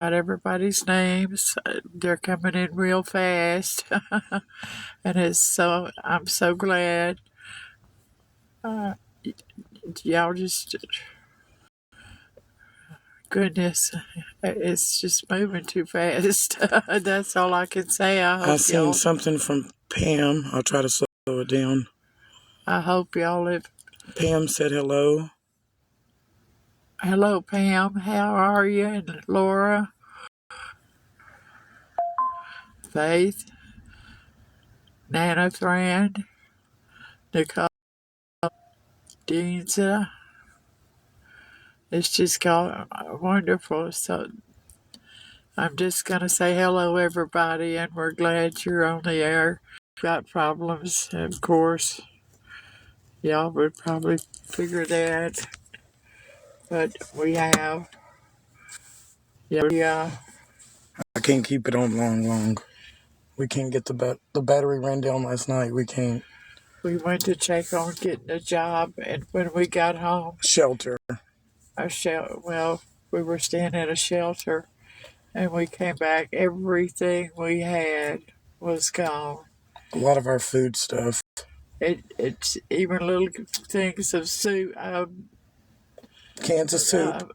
everybody's names. They're coming in real fast. And I'm so glad. Uh, y'all just, goodness, it's just moving too fast. That's all I can say. I seen something from Pam. I'll try to slow it down. I hope y'all live. Pam said hello. Hello, Pam. How are you? And Laura, Faith, Nana Thran, Nicole, Deanza. It's just got wonderful. So I'm just going to say hello, everybody, and we're glad you're on the air. Got problems, of course. Y'all would probably figure that, but we have. Yeah. I can't keep it on long. We can't get the battery ran down last night. We can't. We went to check on getting a job, and when we got home, Shelter. Well, we were staying at a shelter, and we came back. Everything we had was gone. A lot of our food stuff. It's even little things of soup, Cans of soup.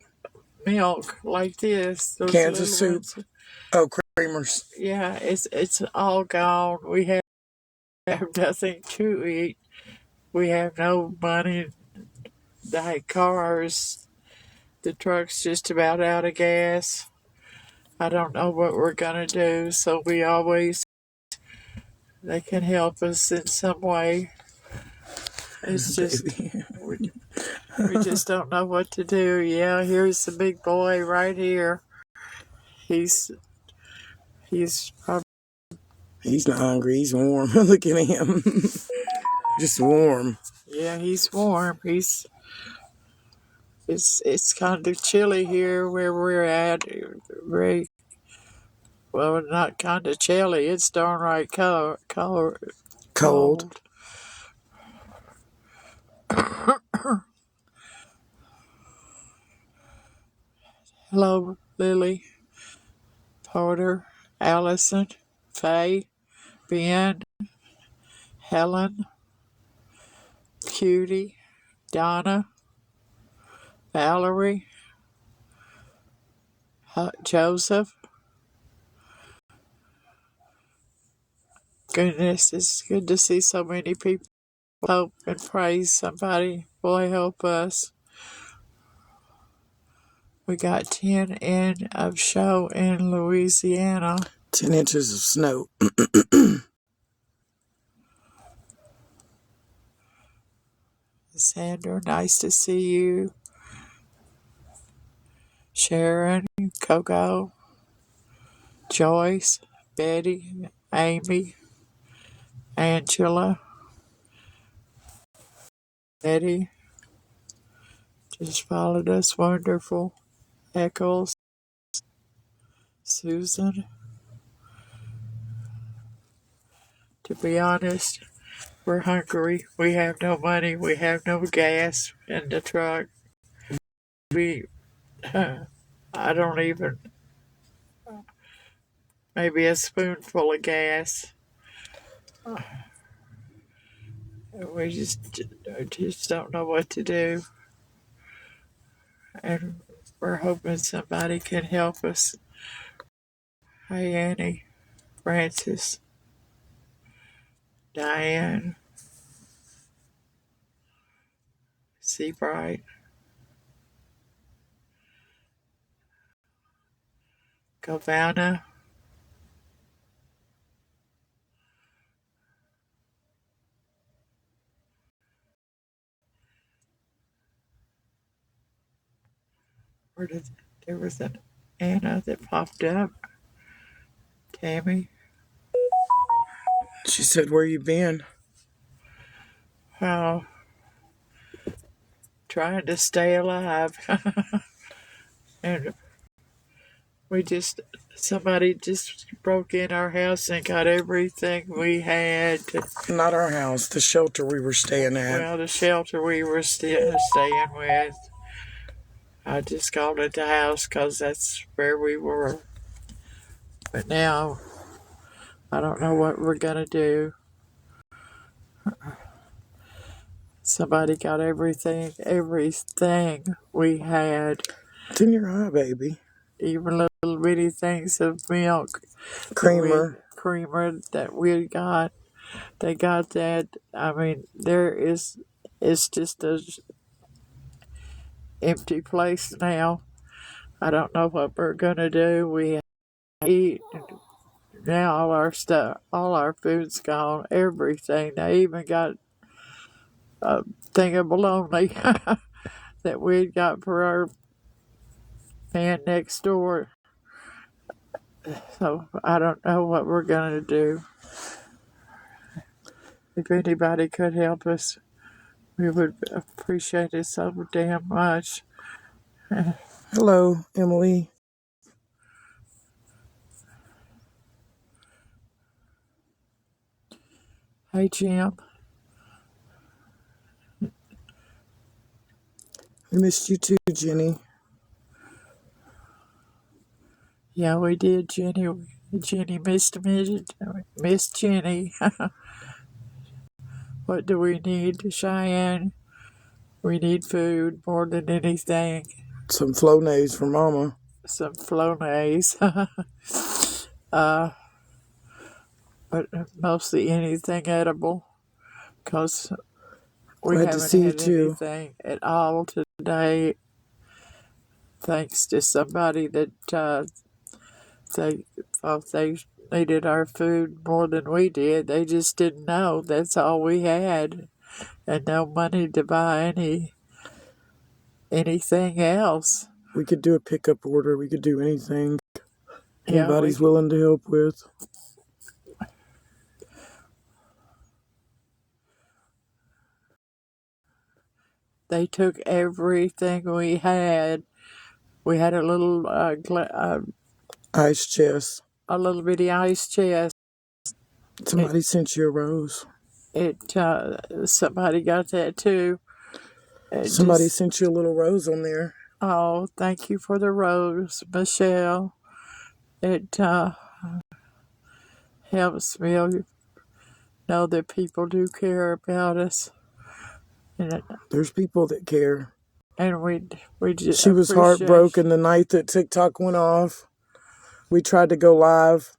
milk like this. Those Cans of soup. Ones. Oh, creamers. Yeah, it's all gone. We have nothing to eat. We have no money. The cars, the truck's just about out of gas. I don't know what we're gonna do. So they can help us in some way. It's just we just don't know what to do. Yeah, here's the big boy right here. He's probably. He's not hungry. He's warm. Look at him. Just warm. Yeah, he's warm. It's kind of chilly here where we're at. Well, not kind of chilly. It's darn right cold. Hello, Lily, Porter, Allison, Faye, Ben, Helen, Cutie, Donna, Valerie, Joseph. Goodness, it's good to see so many people hope and praise somebody will help us. We got 10 in of show in Louisiana. 10 inches of snow. Sandra, nice to see you. Sharon, Coco, Joyce, Betty, Amie, Angela, Betty, just followed us. Wonderful. Eccles, Susan. To be honest, we're hungry. We have no money. We have no gas in the truck. I don't even, maybe a spoonful of gas. We just don't know what to do. And we're hoping somebody can help us. Hey, Annie, Francis, Diane, Seabright, Govana, there was an Anna that popped up. Tammy. She said, "Where you been?" Oh, trying to stay alive. And somebody just broke in our house and got everything we had. Not our house, the shelter we were staying at. Well, the shelter we were staying with. I just called it the house because that's where we were. But now I don't know what we're gonna do. Somebody got everything we had, It's in your eye, baby. even little bitty things of milk Creamer. creamer that we got. They got that. I mean, it's just a empty place now. I don't know what we're gonna do. We eat now. All our food's gone. Everything. They even got a thing of bologna that we got for our man next door. So I don't know what we're gonna do. If anybody could help us, we would appreciate it so damn much. Hello, Emily. Hey, Jim. We missed you too, Jenny. Yeah, we did, Jenny. Jenny missed me. Miss Jenny. What do we need, Cheyenne? We need food more than anything. Some Flonase for Mama. Some Flonase. But mostly anything edible. Because we Glad to haven't see you had too. anything at all today. Thanks to somebody that they thought they needed our food more than we did. They just didn't know. That's all we had. And no money to buy anything else. We could do a pickup order. We could do anything Yeah, anybody's willing to help with. they took everything we had. We had a little Ice chest. a little bitty ice chest. Somebody sent you a rose. Somebody got that too. Somebody sent you a little rose on there. Oh, thank you for the rose, Michelle. It helps me know that people do care about us, There's people that care. and we just She was heartbroken the night that TikTok went off. We tried to go live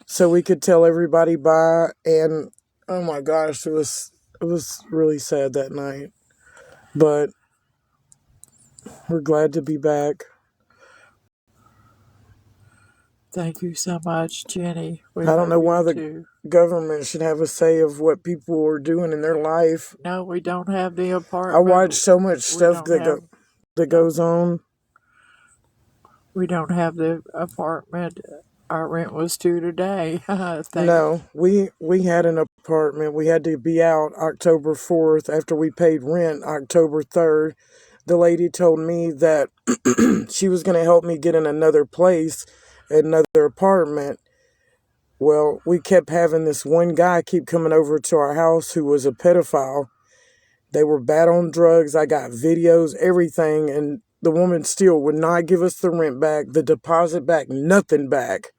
so we could tell everybody bye, and oh my gosh, it was really sad that night. But we're glad to be back. Thank you so much, Jenny. I don't know why the government should have a say of what people are doing in their life. No, we don't have the apartment. I watch so much stuff that goes on. We don't have the apartment. Our rent was due today. No, we had an apartment. We had to be out October 4th after we paid rent October 3rd. The lady told me that she was going to help me get in another place, another apartment. Well, we kept having this one guy keep coming over to our house who was a pedophile. They were bad on drugs. I got videos, everything, and the woman still would not give us the rent back, the deposit back, nothing back.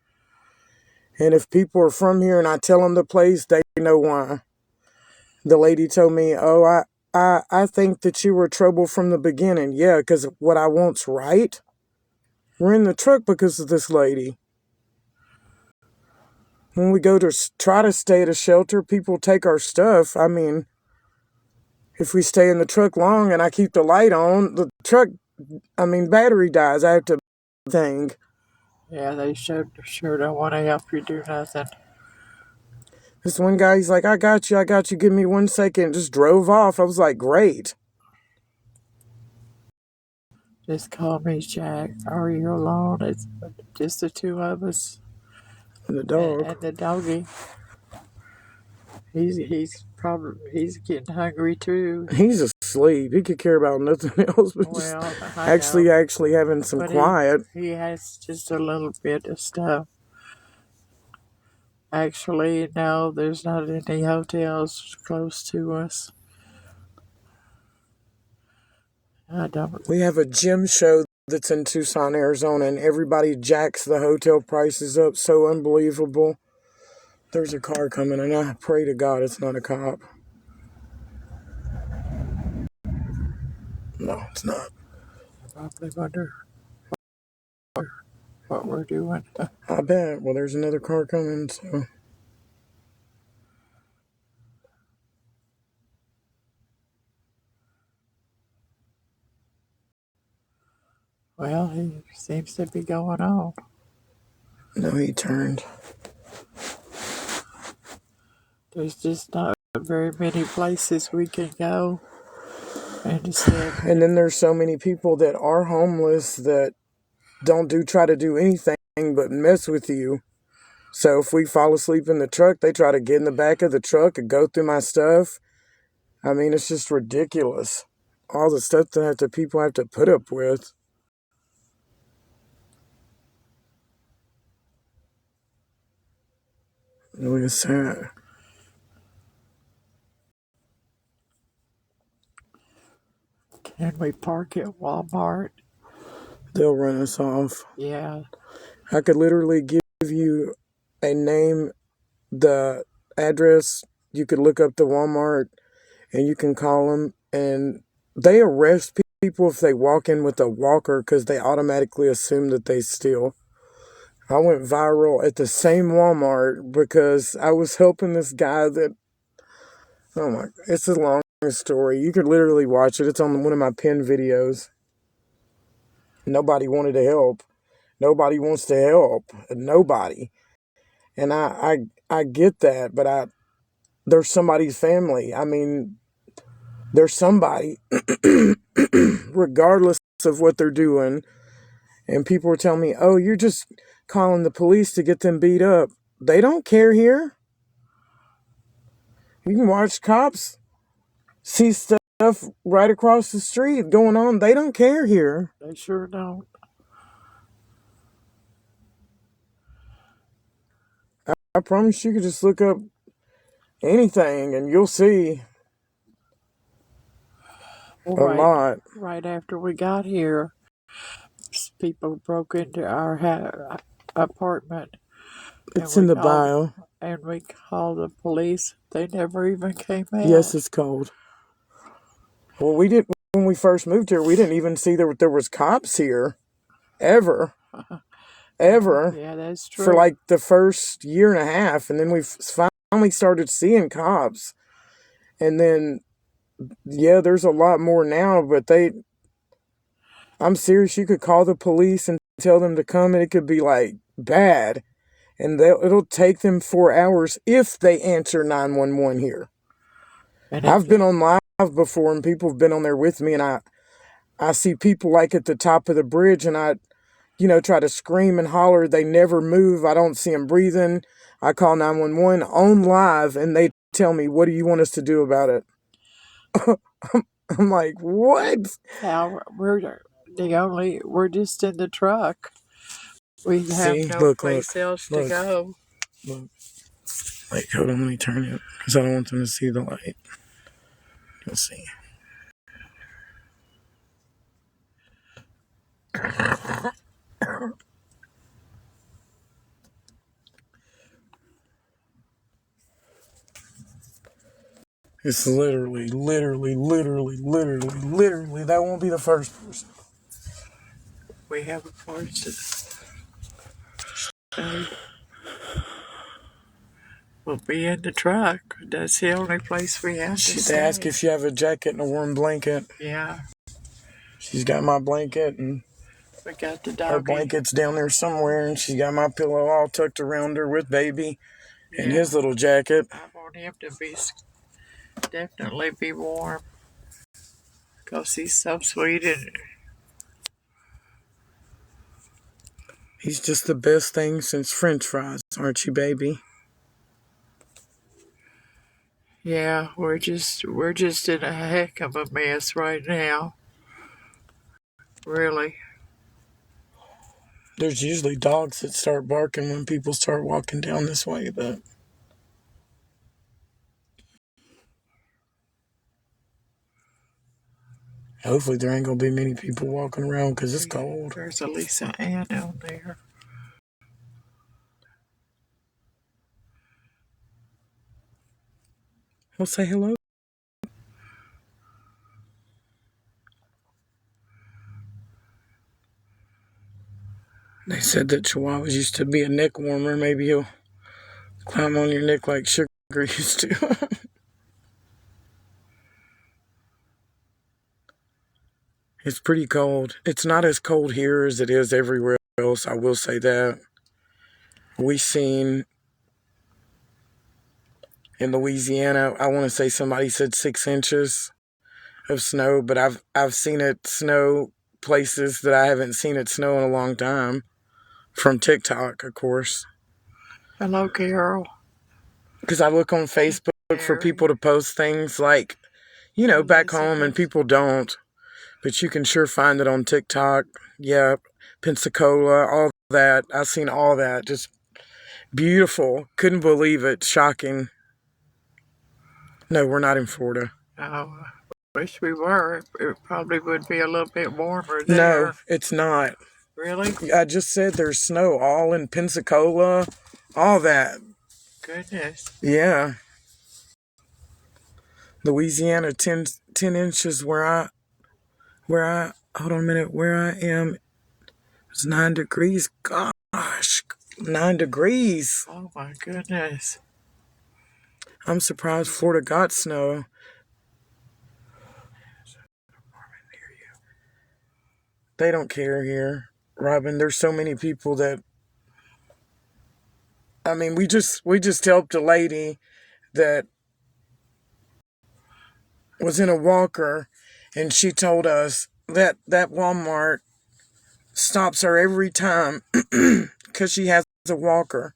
And if people are from here and I tell them the place, they know why. The lady told me, oh, I think that you were trouble from the beginning. Yeah, because what I want's right. We're in the truck because of this lady. When we go to try to stay at a shelter, people take our stuff. I mean, if we stay in the truck long and I keep the light on, the truck, battery dies. I have to thing. Yeah, they sure don't want to help you do nothing. This one guy, he's like, I got you, give me 1 second. Just drove off. I was like, great. Just call me Jack. Are you alone? It's just the two of us. And the dog. And the doggy. He's getting hungry too. He's asleep. He could care about nothing else but just actually having some quiet. He has just a little bit of stuff. Actually, no, there's not any hotels close to us. I don't. We have a gym show that's in Tucson, Arizona, and everybody jacks the hotel prices up so unbelievable. There's a car coming, and I pray to God it's not a cop. No, it's not. Probably wonder what we're doing. I bet. Well, there's another car coming, so. Well, he seems to be going on. No, he turned. There's just not very many places we can go. And instead, And then there's so many people that are homeless that don't try to do anything but mess with you. So if we fall asleep in the truck, they try to get in the back of the truck and go through my stuff. I mean, it's just ridiculous. All the stuff that the people have to put up with. Look at that. can we park at Walmart? They'll run us off. Yeah. I could literally give you a name, the address. You could look up the Walmart and you can call them, and they arrest people if they walk in with a walker because they automatically assume that they steal. I went viral at the same Walmart because I was helping this guy that, oh my, it's a long story. You could literally watch it. It's on one of my pinned videos. Nobody wanted to help. Nobody wants to help. Nobody. And I get that, but there's somebody's family. I mean, there's somebody, regardless of what they're doing. And people were telling me, oh, you're just calling the police to get them beat up. They don't care here. You can watch cops see stuff right across the street going on. They don't care here. They sure don't. I promise you could just look up anything and you'll see Well, a lot. right after we got here, people broke into our apartment. It's in the bio. And we called the police. They never even came out. Yes, it's cold. Well, we didn't, when we first moved here, we didn't even see there was cops here. Ever. Ever. Yeah, that's true. For like the first year and a half. And then we finally started seeing cops. And then, yeah, there's a lot more now, but I'm serious, you could call the police and tell them to come and it could be like bad. And it'll take them 4 hours if they answer 911 here. And I've been on live before and people have been on there with me, and I see people like at the top of the bridge and I try to scream and holler. They never move. I don't see them breathing. I call 911 on live and they tell me, what do you want us to do about it? I'm like, what? We're just in the truck. We have no place else to go. Look. Wait, hold on, let me turn it because I don't want them to see the light. You'll see. It's literally, that won't be the first person. We have a place to stay. We'll be in the truck. That's the only place we have to stay. They ask if you have a jacket and a warm blanket. Yeah. She's got my blanket and we got the doggy. Her blanket's down there somewhere, and she's got my pillow all tucked around her with baby and his little jacket. I want him to definitely be warm because he's so sweet and he's just the best thing since French fries, aren't you, baby? Yeah, we're just in a heck of a mess right now. Really. There's usually dogs that start barking when people start walking down this way, but Hopefully there ain't gonna be many people walking around because it's cold. There's a Lisa Ann on there. Well, say hello. They said that Chihuahuas used to be a neck warmer. Maybe he'll climb on your neck like Sugar used to. It's pretty cold. It's not as cold here as it is everywhere else. I will say that. We seen in Louisiana, I want to say somebody said 6 inches of snow, but I've seen it snow places that I haven't seen it snow in a long time. From TikTok, of course. Hello, Carol. Because I look on Facebook for people to post things like, you know, back home, and people don't. But you can sure find it on TikTok. Yeah, Pensacola, all that. I've seen all that. Just beautiful. Couldn't believe it. Shocking. No, we're not in Florida. Oh, wish we were. It probably would be a little bit warmer there. No, it's not. Really? I just said there's snow all in Pensacola, all that. Goodness. Yeah. Louisiana, 10 inches where I, hold on a minute, where I am, it's 9 degrees. Gosh, 9 degrees. Oh my goodness. I'm surprised Florida got snow. They don't care here, Robin. There's so many people that, I mean, we just helped a lady that was in a walker, and she told us that Walmart stops her every time because she has a walker.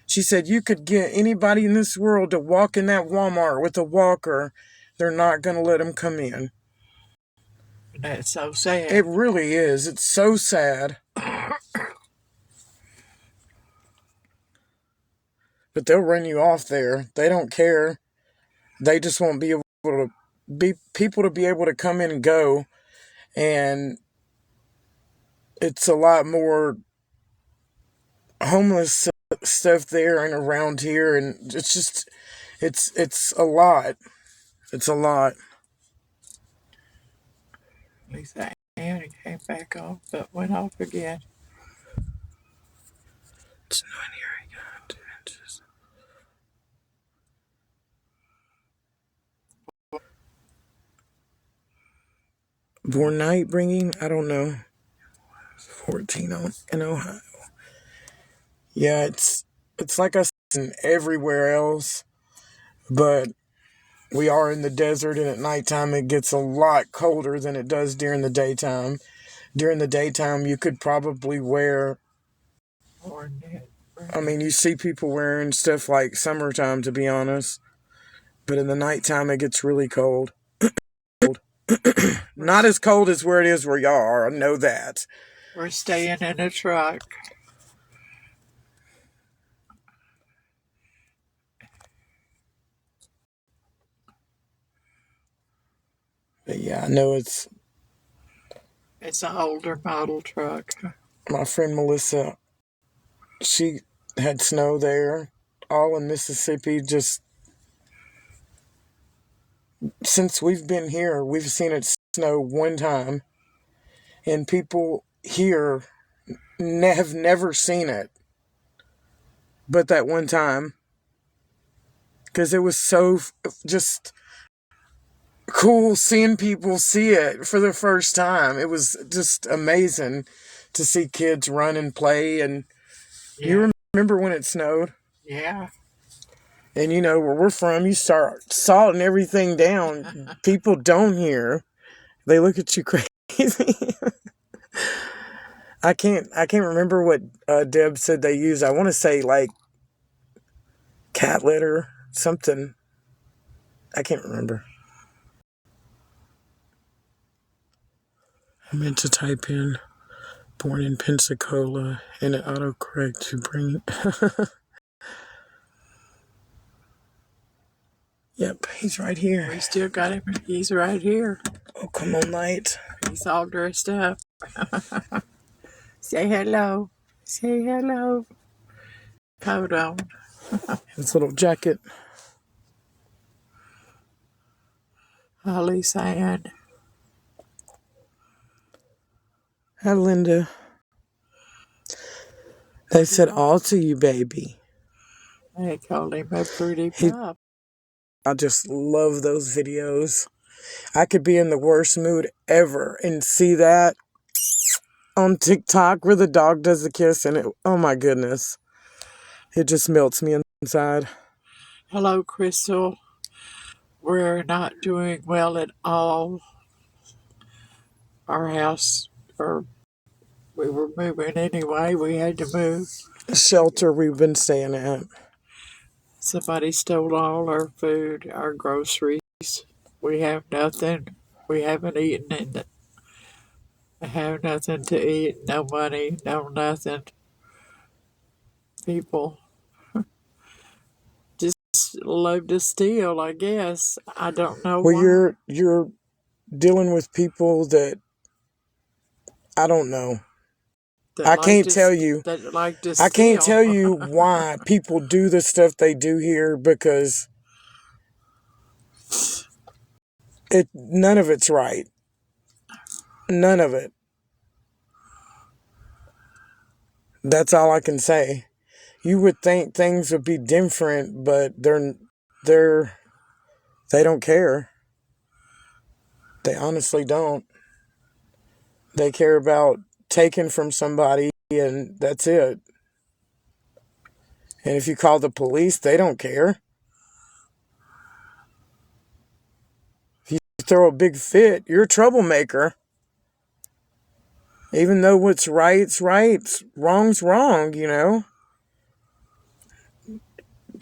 She said you could get anybody in this world to walk in that Walmart with a walker. They're not going to let them come in. That's so sad. It really is. It's so sad. But they'll run you off there. They don't care. They just won't be able to be people to be able to come in and go. And it's a lot more homeless stuff there and around here, and it's just it's a lot. It's a lot. Lisa Ann came back on, but went off again. It's not here again. 2 inches. Born night bringing? I don't know. 14 in Ohio. Yeah, it's like us and everywhere else, but we are in the desert, and at nighttime it gets a lot colder than it does during the daytime. During the daytime, you could probably wear, I mean, you see people wearing stuff like summertime, to be honest, but in the nighttime it gets really cold. Not as cold as where it is where y'all are, I know that. We're staying in a truck. But yeah, I know it's an older model truck. my friend Melissa. She had snow there, all in Mississippi. Just since we've been here, we've seen it snow one time, and people here have never seen it, but that one time, because it was so just cool seeing people see it for the first time. It was just amazing to see kids run and play. And you remember when it snowed? Yeah. And you know where we're from, you start salting everything down. People don't hear. They look at you crazy. I can't remember what Deb said they use. I want to say like cat litter, something. I can't remember. I meant to type in born in Pensacola and it autocorrect to bring Yep, he's right here. We still got him. He's right here. Oh, come on, Light. He's all dressed up. Say hello. Say hello. Coat on. His little jacket. Holly saying, Hi, Linda. They said all to you, baby. they called him a pretty pup. I just love those videos. I could be in the worst mood ever and see that on TikTok where the dog does the kiss and oh my goodness. It just melts me inside. Hello, Crystal. We're not doing well at all. Our house, or we were moving anyway. We had to move. Shelter we've been staying at. Somebody stole all our food, our groceries. We have nothing. We haven't eaten and have nothing to eat. No money, no nothing. People just love to steal, I guess. I don't know Well, why. you're dealing with people that I don't know. I can't tell you. That like to I can't steal. tell you why people do the stuff they do here because none of it's right. None of it. That's all I can say. You would think things would be different, but they're they don't care. They honestly don't. They care about taking from somebody and that's it. And if you call the police, they don't care. If you throw a big fit, you're a troublemaker. Even though what's right's right, wrong's wrong, you know?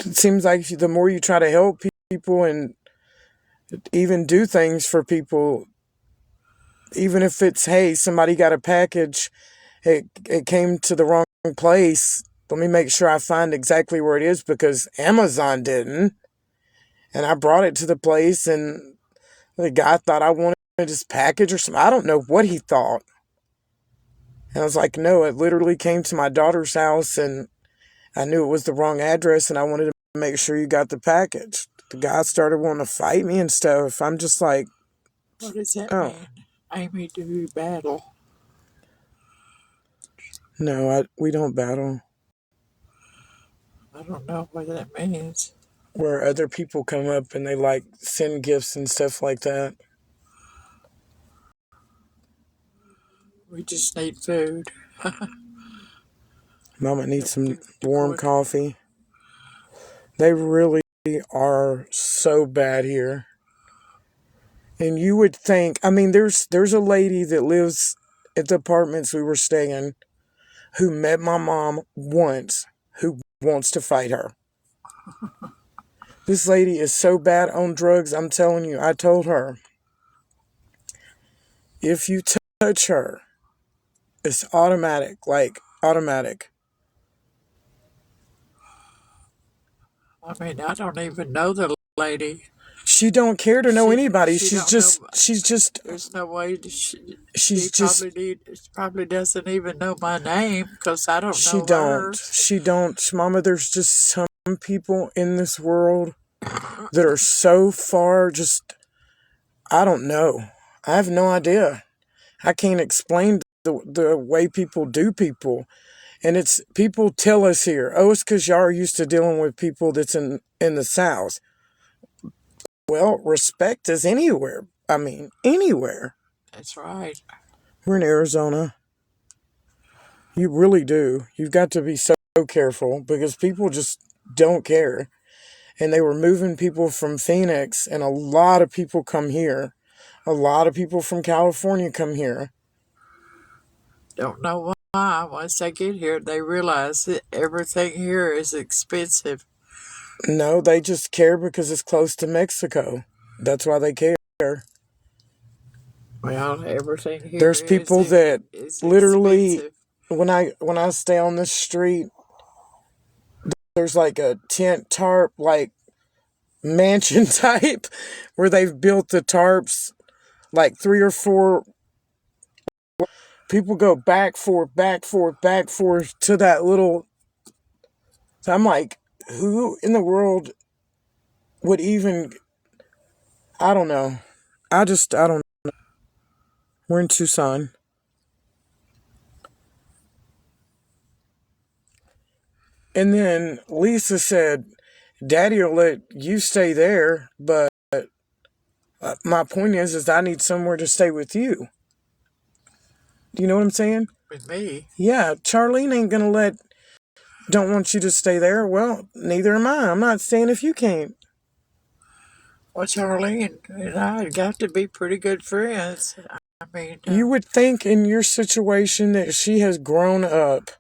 It seems like the more you try to help people and even do things for people, even if it's, hey, somebody got a package, it came to the wrong place. Let me make sure I find exactly where it is because Amazon didn't. And I brought it to the place and the guy thought I wanted his package or something. I don't know what he thought. And I was like, no, it literally came to my daughter's house and I knew it was the wrong address and I wanted to make sure you got the package. The guy started wanting to fight me and stuff. I'm just like, What does that oh, mean? Amie, do you battle? no, we don't battle. I don't know what that means. Where other people come up and they like send gifts and stuff like that. We just need food. Mama needs some warm coffee. They really are so bad here. And you would think, I mean, there's a lady that lives at the apartments we were staying in who met my mom once who wants to fight her. This lady is so bad on drugs, I'm telling you. I told her, if you touch her, it's automatic, like automatic. I mean, I don't even know the lady. She don't care to know anybody. She don't know. She's just. There's no way She's just. probably doesn't even know my name because I don't She know don't. hers. She don't. Mama, there's just some people in this world that are so far just. I don't know. I have no idea. I can't explain the way people do people. And it's people tell us here, oh, it's because y'all are used to dealing with people that's in the South. Well, respect is anywhere. I mean, anywhere. That's right. We're in Arizona. You really do. You've got to be so careful because people just don't care. And they were moving people from Phoenix, and a lot of people come here. A lot of people from California come here. Don't know why. Once they get here, they realize that everything here is expensive. No, they just care because it's close to Mexico. That's why they care. Well, everything here There's people that is literally, expensive. when I stay on this street, there's like a tent tarp, like mansion type where they've built the tarps like 3 or 4. People go back, forth, back, forth, back, forth to that little. So I'm like, who in the world would even. I don't know. I don't know. We're in Tucson. And then Lisa said, Daddy will let you stay there, but my point is I need somewhere to stay with you. Do you know what I'm saying? With me? Yeah, Charlene ain't gonna don't want you to stay there. Well, neither am I. I'm not staying if you can't. Well, Charlene and I got to be pretty good friends. I mean, You would think in your situation that she has grown up,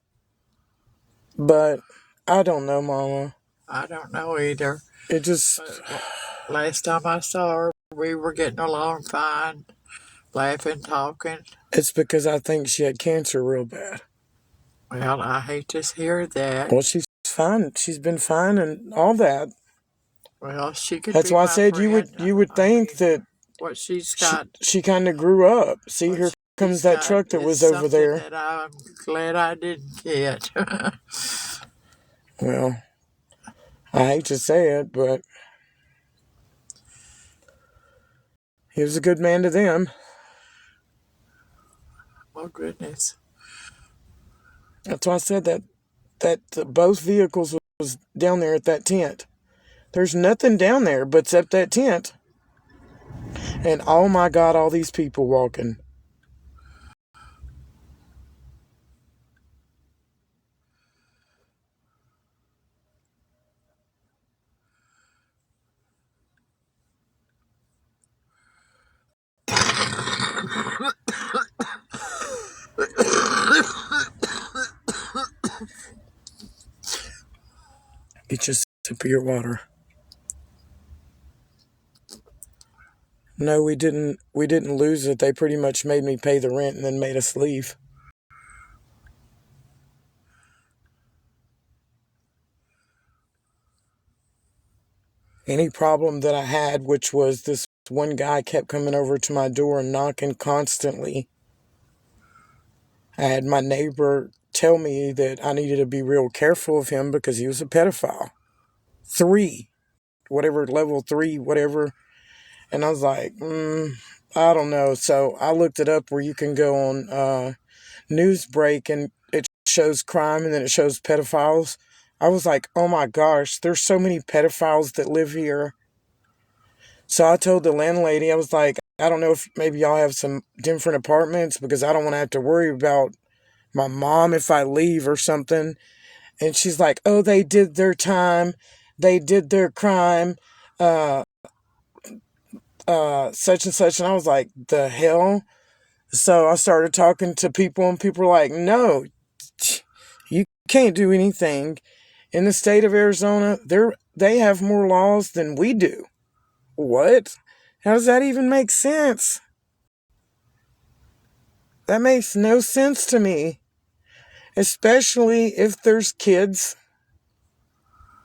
but I don't know, Mama. I don't know either. It just, But last time I saw her, we were getting along fine, laughing, talking. it's because I think she had cancer real bad. Well, I hate to hear that. Well, she's fine. She's been fine and all that. Well, she could That's be why I my said friend. you would I think mean, that what she's got, she kind of grew up. See, what here comes she's that got truck that is was over something there. that I'm glad I didn't get. Well, I hate to say it, but he was a good man to them. Oh, goodness. That's why I said that both vehicles was down there at that tent. There's nothing down there but except that tent. And oh my God, all these people walking. Get you a sip of your water. No, we didn't. We didn't lose it. They pretty much made me pay the rent and then made us leave. Any problem that I had, which was this one guy kept coming over to my door and knocking constantly. I had my neighbor tell me that I needed to be real careful of him because he was a pedophile. 3, whatever, level 3, whatever. And I was like, I don't know. So I looked it up where you can go on Newsbreak and it shows crime and then it shows pedophiles. I was like, oh my gosh, there's so many pedophiles that live here. So I told the landlady, I was like, I don't know if maybe y'all have some different apartments because I don't want to have to worry about my mom if I leave or something. And she's like, oh, they did their time. They did their crime. Such and such. And I was like, the hell? So I started talking to people and people were like, no, you can't do anything. In the state of Arizona, they have more laws than we do. What? How does that even make sense? That makes no sense to me. Especially if there's kids,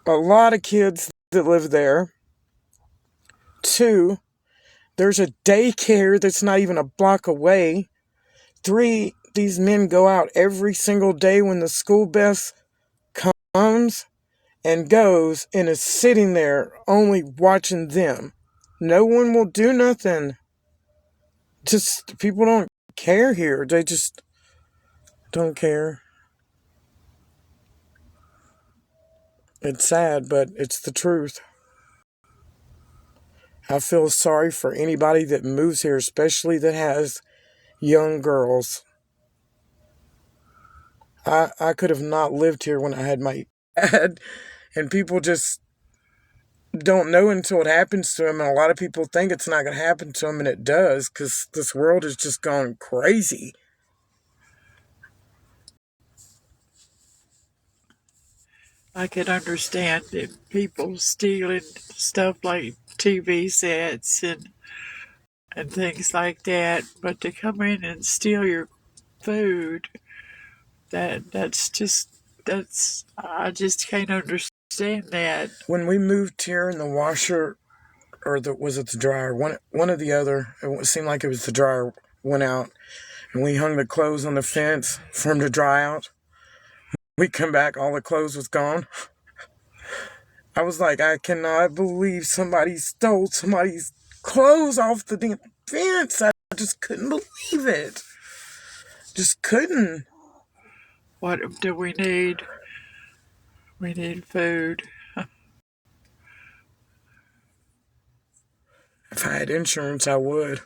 a lot of kids that live there. 2, there's a daycare that's not even a block away. 3, these men go out every single day when the school bus comes and goes and is sitting there only watching them. No one will do nothing. Just people don't care here. They just don't care. It's sad, but it's the truth. I feel sorry for anybody that moves here, especially that has young girls. I could have not lived here when I had my dad, and people just don't know until it happens to them, and a lot of people think it's not going to happen to them, and it does, because this world has just gone crazy. I can understand if people stealing stuff like TV sets and things like that, but to come in and steal your food, that's I just can't understand understand that. When we moved here and the washer, or was it the dryer? One or the other. It seemed like it was the dryer went out, and we hung the clothes on the fence for them to dry out. We come back, all the clothes was gone. I was like, I cannot believe somebody stole somebody's clothes off the damn fence. I just couldn't believe it. Just couldn't. What do we need? We need food. If I had insurance, I would.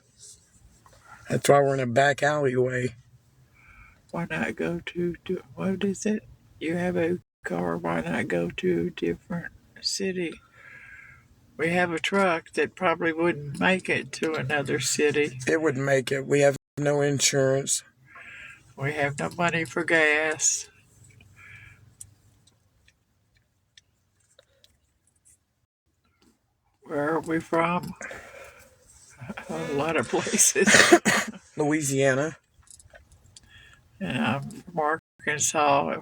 That's why we're in a back alleyway. Why not go to what is it? You have a car. Why not go to a different city? We have a truck that probably wouldn't make it to another city. It would make it. We have no insurance. We have no money for gas. Where are we from? A lot of places. Louisiana. And I'm from Arkansas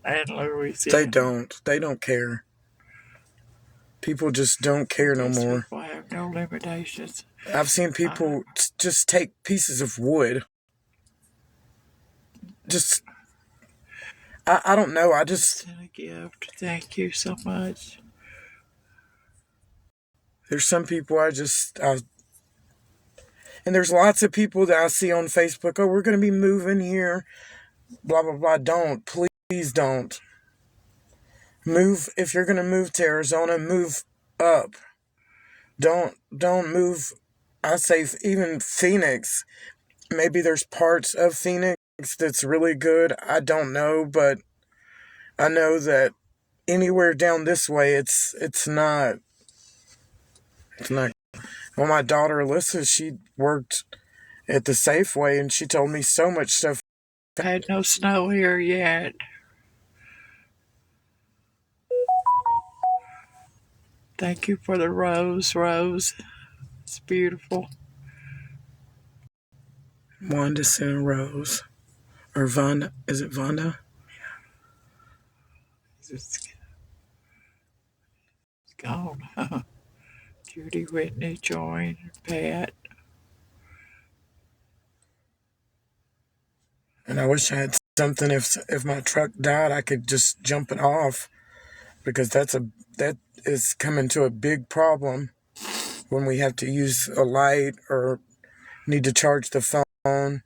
and Louisiana. They don't care. People just don't care no more. People have no limitations. I've seen people just take pieces of wood. Just, I don't know. I just. Send a gift. Thank you so much. There's some people and there's lots of people that I see on Facebook. Oh, we're going to be moving here. Blah, blah, blah. Don't. Please don't. Move. If you're going to move to Arizona, move up. Don't move. I say even Phoenix. Maybe there's parts of Phoenix that's really good. I don't know, but I know that anywhere down this way, it's not. It's not. Well, my daughter Alyssa, she worked at the Safeway, and she told me so much stuff. I had no snow here yet. Thank you for the rose. It's beautiful. Wanda sent a rose. Or Vonda. Is it Vonda? It's gone. Judy, Whitney, Joy, Pat. And I wish I had something. If my truck died, I could just jump it off, because that is coming to a big problem when we have to use a light or need to charge the phone.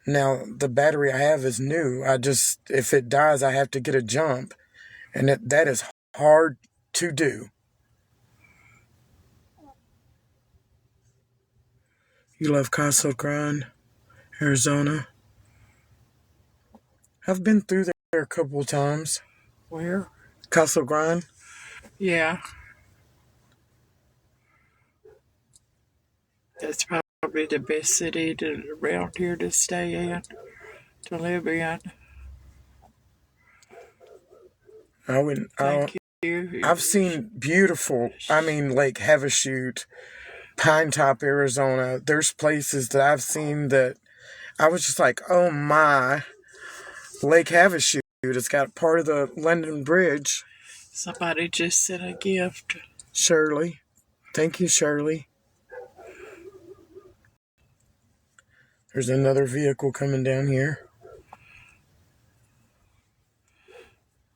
Now the battery I have is new. If it dies, I have to get a jump, and that is hard to do. You love Casa Grande, Arizona? I've been through there a couple of times. Where? Casa Grande? Yeah. That's probably the best city around here to stay in, to live in. Thank you. I've seen beautiful, Lake Havashute, Pine Top, Arizona. There's places that I've seen that I was just like, oh my. Lake Havashute, it's got part of the London Bridge. Somebody just sent a gift. Shirley. Thank you, Shirley. There's another vehicle coming down here.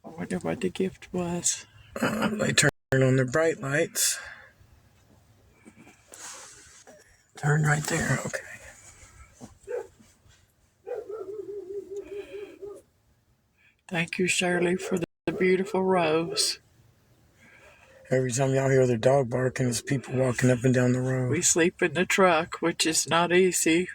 I wonder what the gift was. They turn on their bright lights. Turn right there. Okay. Thank you, Shirley, for the beautiful rose. Every time y'all hear their dog barking, it's people walking up and down the road. We sleep in the truck, which is not easy.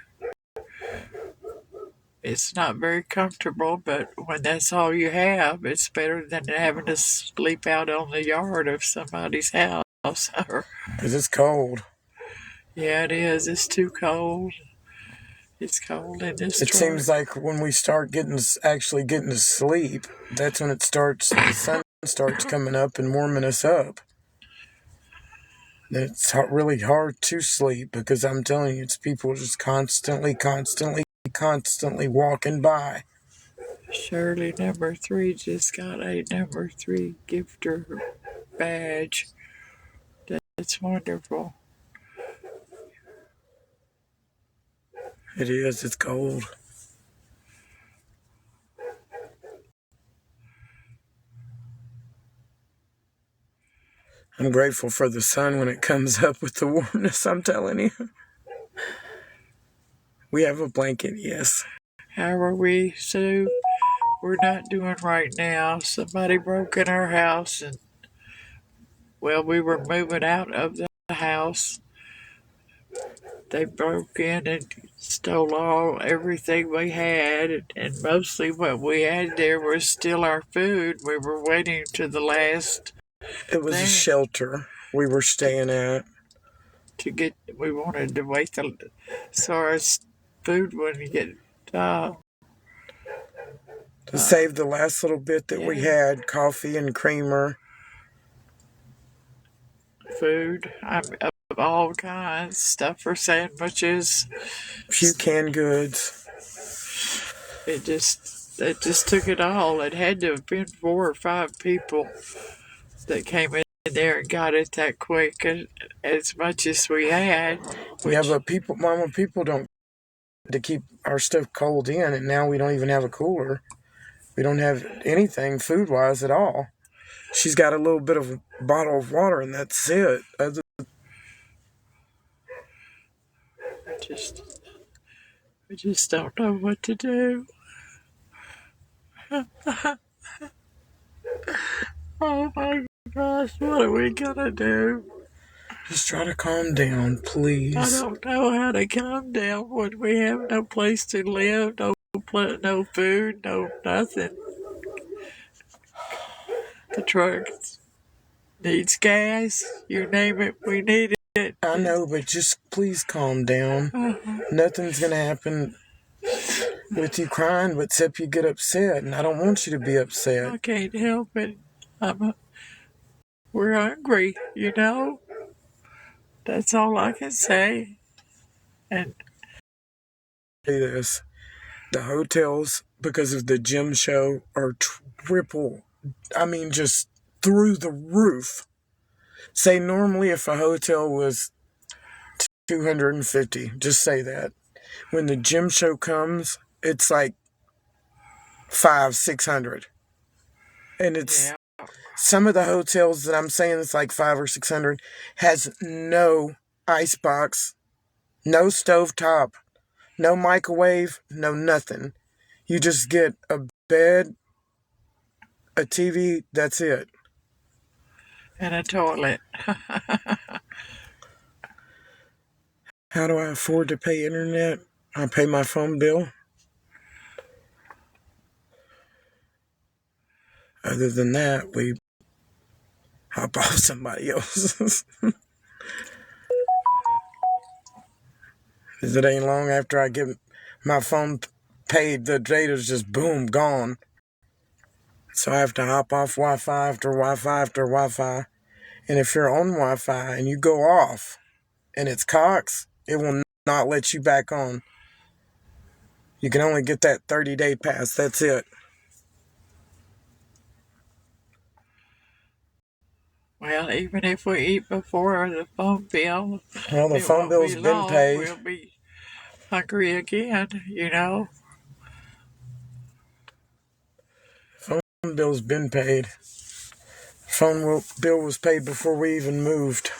It's not very comfortable, but when that's all you have, it's better than having to sleep out on the yard of somebody's house. Because it's cold. Yeah, it is. It's too cold. It's cold in this truck. It seems like when we start actually getting to sleep, that's when the sun starts coming up and warming us up. It's really hard to sleep, because I'm telling you, it's people just constantly walking by. Shirley number 3 just got a number 3 gifter badge. That's wonderful. It is. It's cold. I'm grateful for the sun when it comes up with the warmness, I'm telling you. We have a blanket, yes. How are we, Sue? We're not doing right now. Somebody broke in our house, and well, we were moving out of the house. They broke in and stole everything we had, and mostly what we had there was still our food. We were waiting to the last It was a thing shelter we were staying at. to get. We wanted to wait so our food wouldn't get. To save the last little bit that we Yeah. had, coffee and creamer. Food of all kinds, stuff for sandwiches. A few canned goods. It just took it all. It had to have been 4 or 5 people that came in there and got it that quick, and as much as we had. Yeah, but people don't to keep our stuff cold in, and now we don't even have a cooler. We don't have anything food-wise at all. She's got a little bit of a bottle of water, and that's it. We just don't know what to do. Oh my gosh, what are we gonna do? Just try to calm down, please. I don't know how to calm down when we have no place to live, no food, no nothing. The truck needs gas. You name it, we need it. I know, but just please calm down. Nothing's going to happen with you crying except you get upset, and I don't want you to be upset. I can't help it. We're hungry, you know? That's all I can say. And Say this. The hotels, because of the gym show, are just through the roof. Say normally if a hotel was $250, just say that. When the gym show comes, it's like $500-600. And it's some of the hotels that I'm saying it's like $500 or $600 has no icebox, no stovetop, no microwave, no nothing. You just get a bed, a TV, that's it. And a toilet. How do I afford to pay internet? I pay my phone bill. Other than that, we hop off somebody else's. Because it ain't long after I get my phone paid, the data's just boom, gone. So I have to hop off Wi-Fi after Wi-Fi after Wi-Fi. And if you're on Wi-Fi and you go off and it's Cox, it will not let you back on. You can only get that 30-day pass. That's it. Well, even if we eat before the phone bill, Well, the phone bill's been paid. We'll be hungry again, you know. Phone bill's been paid. Phone bill was paid before we even moved.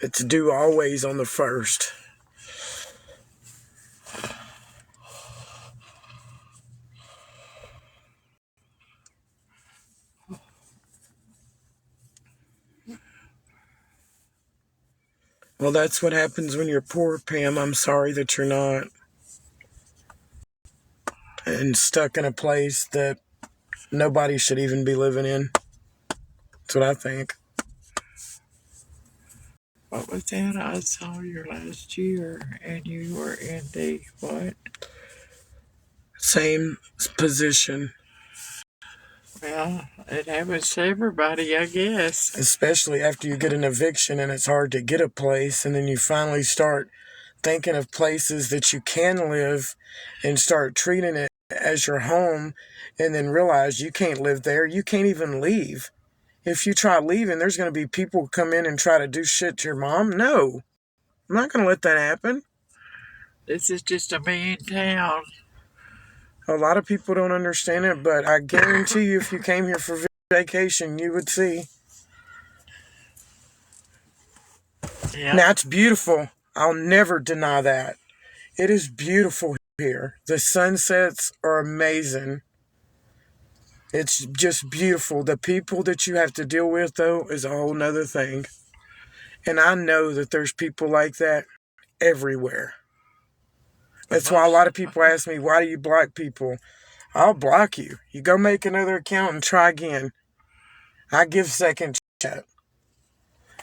It's due always on the 1st. Well, that's what happens when you're poor, Pam. I'm sorry that you're not. And stuck in a place that nobody should even be living in. That's what I think. What was that? I saw you last year, and you were in the what? Same position. Well, it happens to everybody, I guess. Especially after you get an eviction and it's hard to get a place, and then you finally start thinking of places that you can live and start treating it as your home, and then realize you can't live there. You can't even leave. If you try leaving, there's going to be people come in and try to do shit to your mom. No, I'm not going to let that happen. This is just a mean town. A lot of people don't understand it, but I guarantee you if you came here for vacation, you would see. Yeah. Now, it's beautiful. I'll never deny that. It is beautiful here. The sunsets are amazing. It's just beautiful. The people that you have to deal with, though, is a whole nother thing. And I know that there's people like that everywhere. That's why a lot of people ask me, why do you block people? I'll block you. You go make another account and try again. I give second chat.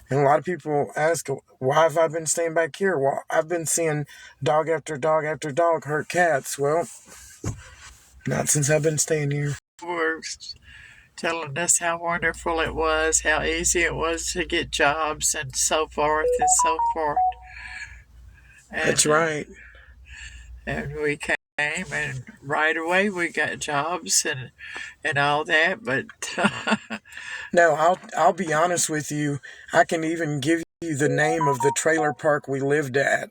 And a lot of people ask, why have I been staying back here? Well, I've been seeing dog after dog after dog hurt cats. Well, not since I've been staying here. Were telling us how wonderful it was, how easy it was to get jobs, and so forth and so forth. That's right. And we came, and right away we got jobs and all that. But No, I'll be honest with you. I can even give you the name of the trailer park we lived at.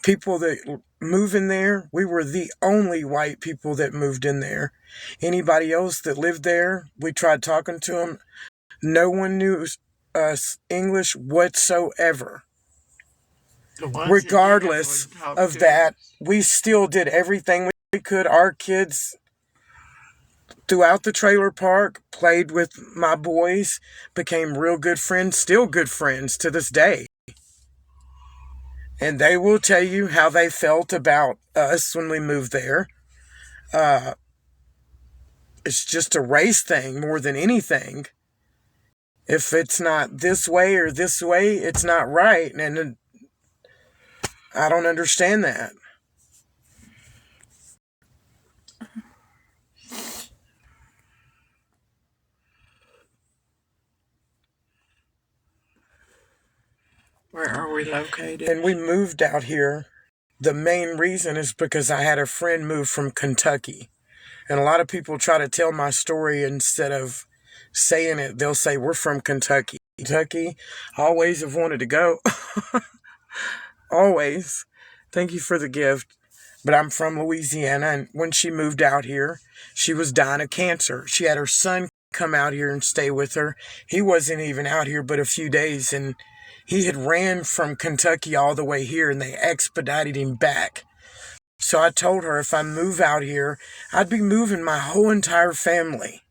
People that move in there, we were the only white people that moved in there. Anybody else that lived there, we tried talking to them. No one knew us English whatsoever. Regardless of that, we still did everything we could. Our kids throughout the trailer park played with my boys, became real good friends, still good friends to this day. And they will tell you how they felt about us when we moved there. It's just a race thing more than anything. If it's not this way or this way, it's not right. And I don't understand that. where are we located? And we moved out here. The main reason is because I had a friend move from Kentucky. And a lot of people try to tell my story instead of saying it. They'll say, we're from Kentucky. Kentucky, always have wanted to go. Always. Thank you for the gift. But I'm from Louisiana, and when she moved out here, she was dying of cancer. She had her son come out here and stay with her. He wasn't even out here but a few days, and he had ran from Kentucky all the way here, and they expedited him back. So I told her if I move out here, I'd be moving my whole entire family.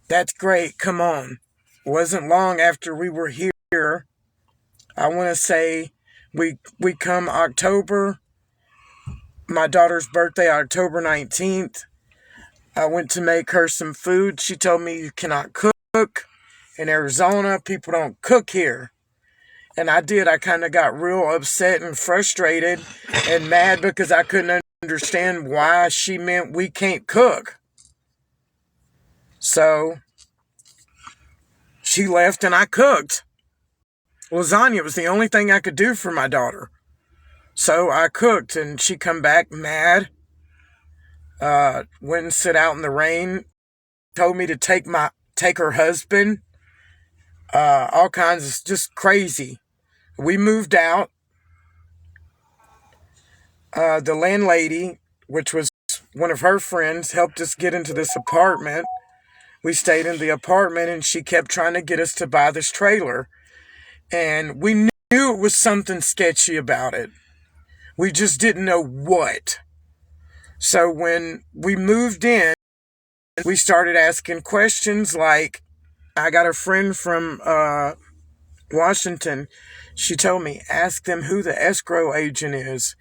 That's great, come on. It wasn't long after we were here. I want to say we come October. My daughter's birthday, October 19th. I went to make her some food. She told me you cannot cook. In Arizona, people don't cook here. And I did. I kind of got real upset and frustrated and mad because I couldn't understand why she meant we can't cook. So she left and I cooked. Lasagna was the only thing I could do for my daughter. So I cooked and she come back mad. Went and sit out in the rain. Told me to take her husband. All kinds of just crazy. We moved out. The landlady, which was one of her friends, helped us get into this apartment. We stayed in the apartment and she kept trying to get us to buy this trailer. And we knew it was something sketchy about it. We just didn't know what. So when we moved in, we started asking questions like, I got a friend from Washington. She told me, ask them who the escrow agent is.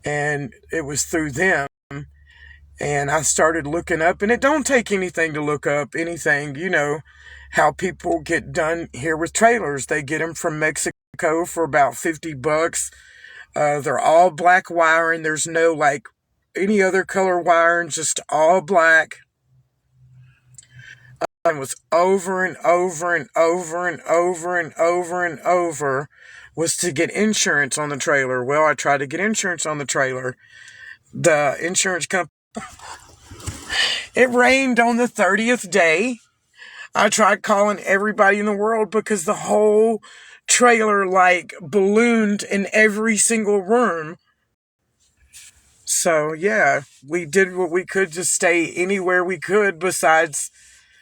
And it was through them. And I started looking up, and it don't take anything to look up anything, how people get done here with trailers. They get them from Mexico for about $50. They're all black wiring. There's no any other color wiring, just all black. It was over and over and over and over and over and over was to get insurance on the trailer. Well, I tried to get insurance on the trailer. The insurance company, it rained on the 30th day. I tried calling everybody in the world because the whole trailer like ballooned in every single room. So yeah, we did what we could to stay anywhere we could besides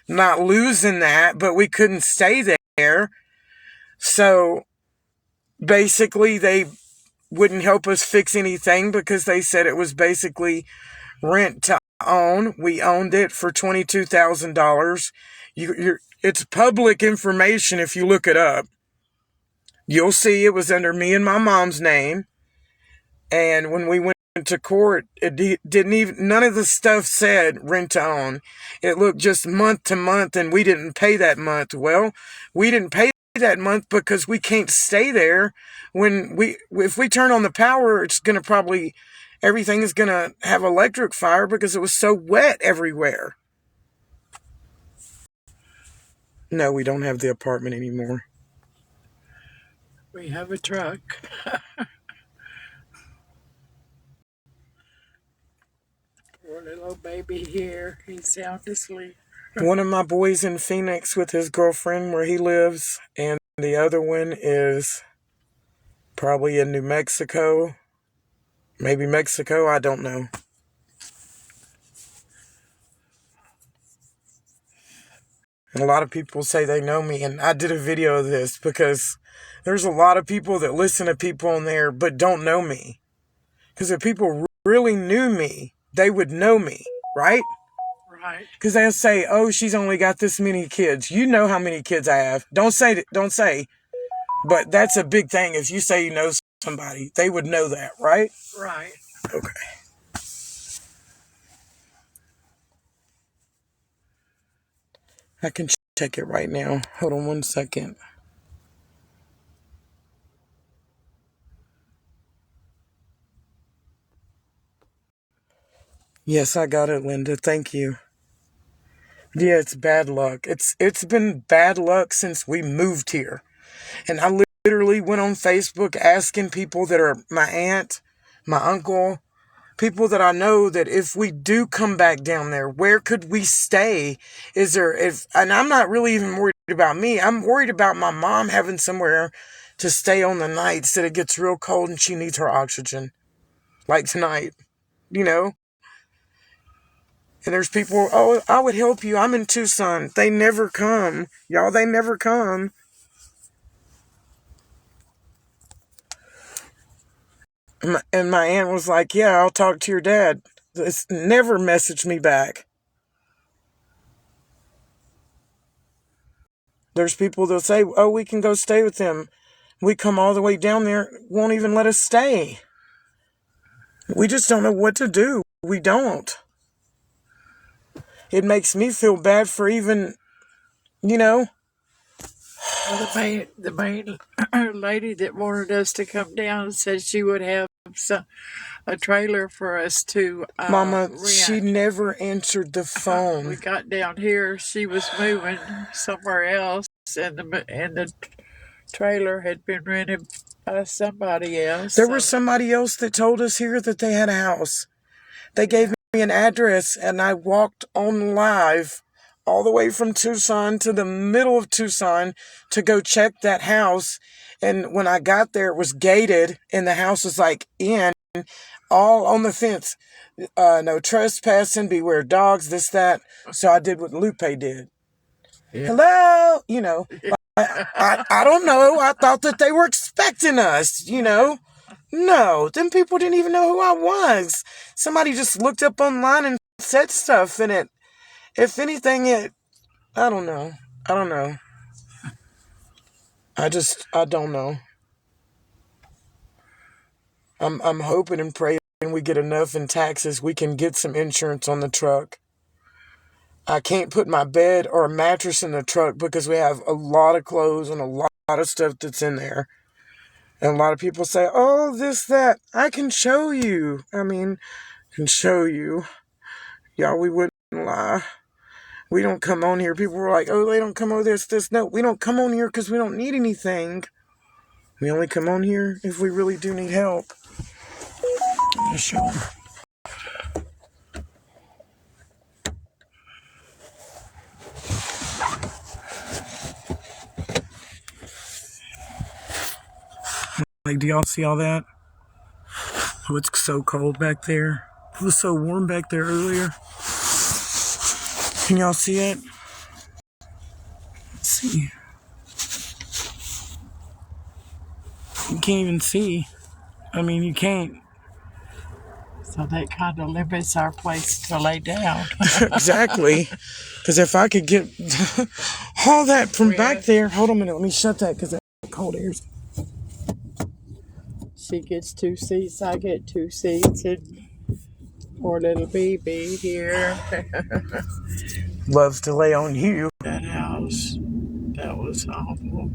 not losing that, but we couldn't stay there. So basically they wouldn't help us fix anything because they said it was basically rent to own. We owned it for $22,000. It's public information if you look it up. You'll see it was under me and my mom's name. And when we went to court, it didn't even, none of the stuff said rent to own. It looked just month to month, and we didn't pay that month. Well, we didn't pay that month because we can't stay there. If we turn on the power, it's going to probably, everything is going to have electric fire because it was so wet everywhere. No, we don't have the apartment anymore. We have a truck. Poor little baby here. He's sound asleep. One of my boys in Phoenix with his girlfriend where he lives, and the other one is probably in New Mexico. Maybe Mexico, I don't know. And a lot of people say they know me, and I did a video of this because there's a lot of people that listen to people on there but don't know me. Because if people really knew me, they would know me, right? Right. Because they'll say, oh, she's only got this many kids. You know how many kids I have. Don't say. But that's a big thing. If you say you know somebody, they would know that, right? Right. Okay. I can check it right now. Hold on 1 second. Yes, I got it, Linda. Thank you. Yeah, it's bad luck. It's been bad luck since we moved here. And I literally went on Facebook asking people that are my aunt, my uncle, people that I know that if we do come back down there, where could we stay? And I'm not really even worried about me. I'm worried about my mom having somewhere to stay on the nights that it gets real cold and she needs her oxygen. Like tonight, you know? And there's people, oh, I would help you. I'm in Tucson. They never come. Y'all, they never come. And my aunt was like, yeah, I'll talk to your dad. This never messaged me back. There's people that say, oh, we can go stay with them. We come all the way down there, won't even let us stay. We just don't know what to do. We don't. It makes me feel bad for even, Well, the main lady that wanted us to come down said she would have a trailer for us to Mama, rent. she never answered the phone. We got down here, she was moving somewhere else, and the trailer had been rented by somebody else. There was somebody else that told us here that they had a house. They gave me an address, and I walked on live all the way from Tucson to the middle of Tucson to go check that house. And when I got there, it was gated, and the house was like in, all on the fence. No trespassing, beware dogs, this, that. So I did what Lupe did. Yeah. Hello, I don't know. I thought that they were expecting us, No, them people didn't even know who I was. Somebody just looked up online and said stuff in it. If anything, I don't know. I don't know. I don't know. I'm hoping and praying we get enough in taxes we can get some insurance on the truck. I can't put my bed or a mattress in the truck because we have a lot of clothes and a lot of stuff that's in there. And a lot of people say, oh, this, that. I can show you. I can show you. Y'all, we wouldn't lie. We don't come on here. People were like, oh, they don't come over this. No, we don't come on here because we don't need anything. We only come on here if we really do need help. I'll show them. Like, do y'all see all that? Oh, it's so cold back there. It was so warm back there earlier. Can y'all see it? Let's see. You can't even see. I mean, you can't. So that kind of limits our place to lay down. Exactly. Because if I could get all that from back there. Hold on a minute. Let me shut that because that cold air's. She gets 2 seats, I get 2 seats, and poor little baby here. Loves to lay on you. That house, that was awful.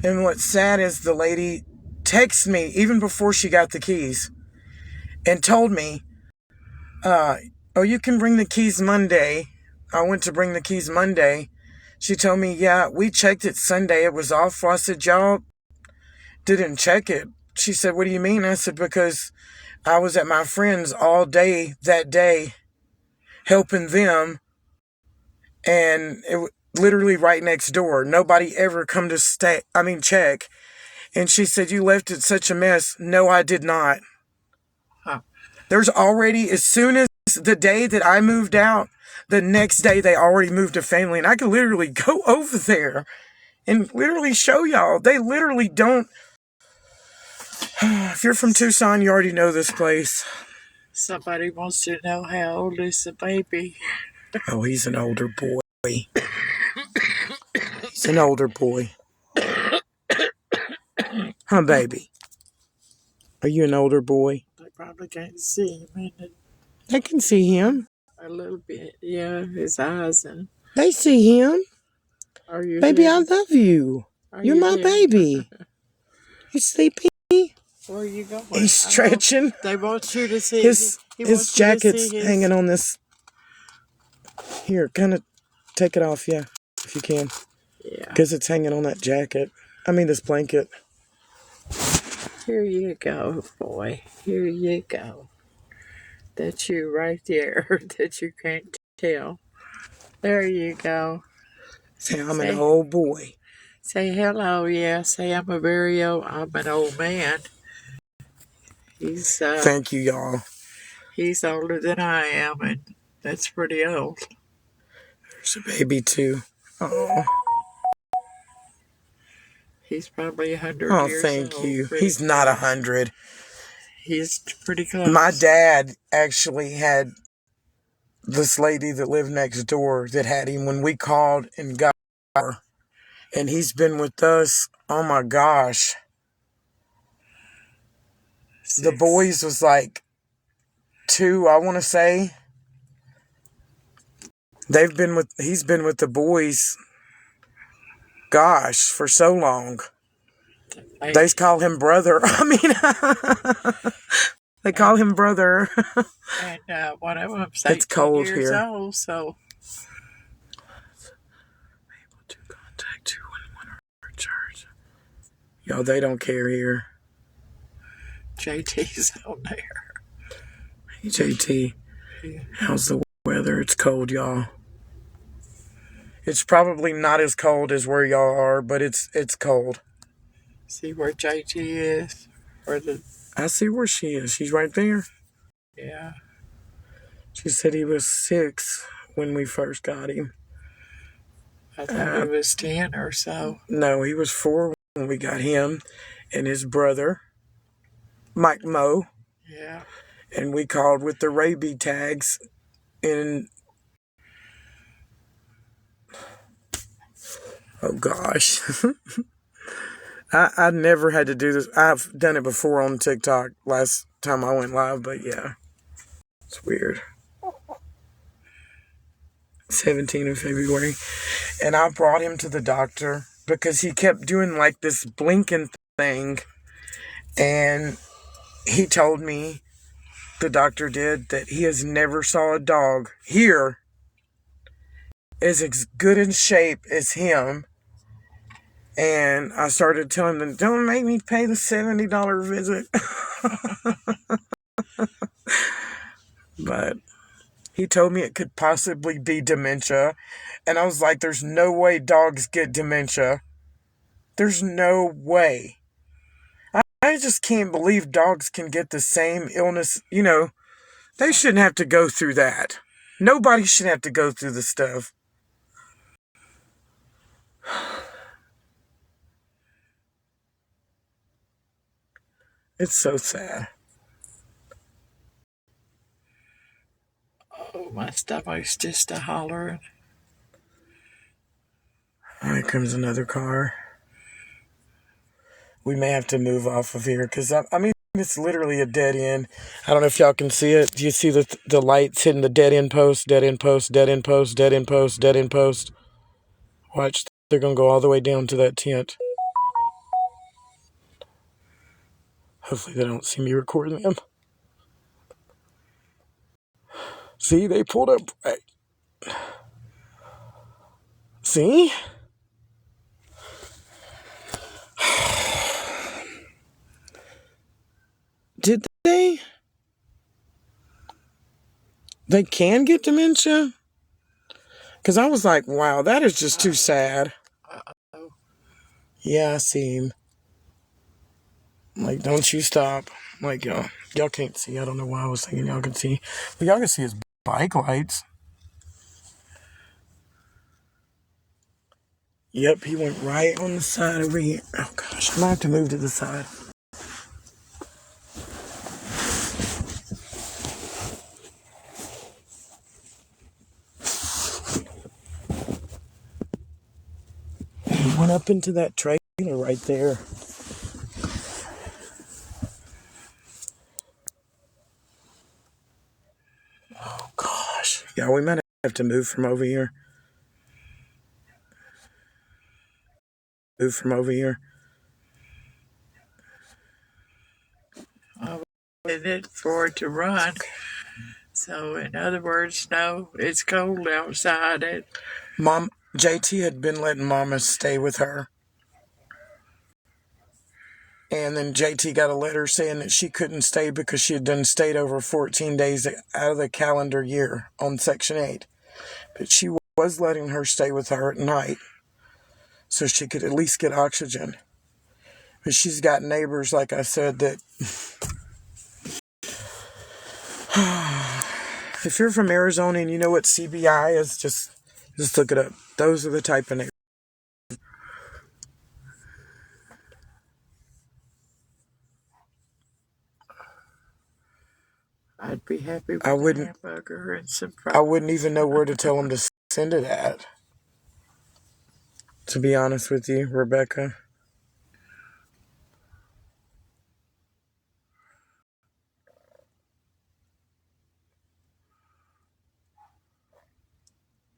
And what's sad is the lady texted me even before she got the keys and told me, oh, you can bring the keys Monday. I went to bring the keys Monday. She told me, yeah, we checked it Sunday. It was off. I said, y'all didn't check it. She said, what do you mean? I said, because I was at my friend's all day that day helping them. And it literally right next door. Nobody ever come to check. And she said, you left it such a mess. No, I did not. Huh. There's already, as soon as the day that I moved out, the next day they already moved a family. And I could literally go over there and literally show y'all. They literally don't. If you're from Tucson, you already know this place. Somebody wants to know how old is the baby. Oh, he's an older boy. He's an older boy. Huh, baby? Are you an older boy? They probably can't see him in They can see him. a little bit. Yeah, his eyes. And They see him. are you Baby, here? I love you. You're my baby. You sleepy? Where are you going? He's stretching. They want you to see His jacket's hanging on this. Here, kind of take it off, yeah, if you can. Yeah. Because it's hanging on that jacket. I mean, this blanket. Here you go, boy. Here you go. That's you right there that you can't tell. There you go. Say, I'm an old boy. Say hello, yeah. Say I'm an old man. He's Thank you, y'all. He's older than I am, and that's pretty old. There's a baby too. Oh. He's probably 100 years old. Oh, thank you. He's not 100. He's pretty close. My dad actually had this lady that lived next door that had him when we called and got her. And he's been with us, oh my gosh. 6. The boys was like 2, I want to say. He's been with the boys, gosh, for so long. They call him brother. I mean, they call him brother. And one of them's 18 it's cold years here. old, so. Able to contact 211 or charge. Yo, they don't care here. JT's on there. Hey, JT, how's the weather? It's cold, y'all. It's probably not as cold as where y'all are, but it's cold. See where JT is? I see where she is. She's right there. Yeah. She said he was 6 when we first got him. I thought he was 10 or so. No, he was 4 when we got him and his brother, Mike Moe. Yeah. And we called with the rabies tags in... Oh, gosh. I never had to do this. I've done it before on TikTok last time I went live, but yeah. It's weird. 17 of February. And I brought him to the doctor because he kept doing like this blinking thing. And he told me, the doctor did, that he has never saw a dog here as good in shape as him. And I started telling them, don't make me pay the $70 visit. But he told me it could possibly be dementia. And I was like, there's no way dogs get dementia. There's no way. I just can't believe dogs can get the same illness. They shouldn't have to go through that. Nobody should have to go through the stuff. It's so sad. Oh, my stomach's just a hollering. Here comes another car. We may have to move off of here because it's literally a dead end. I don't know if y'all can see it. Do you see the lights hitting the dead end post, dead end post, dead end post, dead end post, dead end post? Watch, they're going to go all the way down to that tent. Hopefully they don't see me recording them. See, they pulled up right. See? Did they? They can get dementia? Because I was like, wow, that is just too sad. Uh-oh. Yeah, I see him. Like, don't you stop. Like, y'all can't see. I don't know why I was thinking y'all could see. But y'all can see his bike lights. Yep, he went right on the side over here. Oh, gosh, I might have to move to the side. He went up into that trailer right there. Oh, gosh. Yeah, we might have to move from over here. I wanted it for it to run. So, in other words, no, it's cold outside. Mom, JT had been letting Mama stay with her. And then JT got a letter saying that she couldn't stay because she had done stayed over 14 days out of the calendar year on Section 8. But she was letting her stay with her at night so she could at least get oxygen. But she's got neighbors, like I said, that... If you're from Arizona and you know what CBI is, just look it up. Those are the type of neighbors. I'd be happy with a hamburger and some fries. I wouldn't even know where to tell them to send it at. To be honest with you, Rebecca.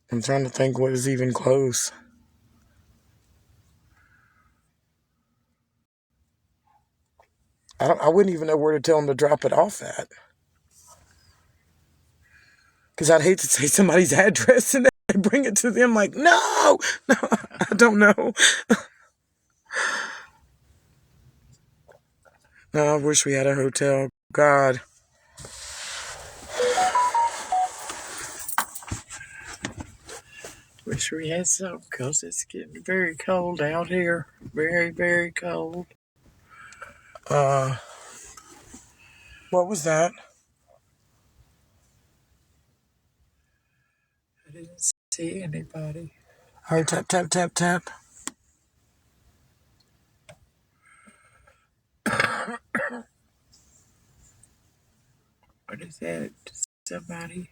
I'm trying to think what is even close. I wouldn't even know where to tell them to drop it off at. Because I'd hate to say somebody's address and then bring it to them like, no, I don't know. No, I wish we had a hotel. God. Wish we had some because it's getting very cold out here. Very, very cold. What was that? I didn't see anybody. All right, tap, tap, tap, tap. What is that? Somebody.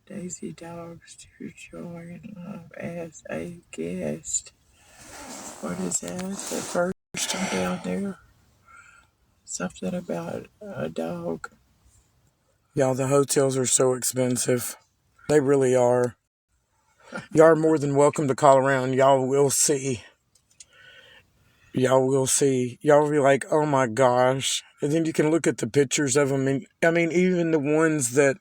Daisy Dogs to join as a guest. What is that? The first one down there. Something about a dog. Y'all, the hotels are so expensive. They really are. Y'all are more than welcome to call around. Y'all will see. Y'all will see. Y'all will be like, oh my gosh. And then you can look at the pictures of them. And I mean, even the ones that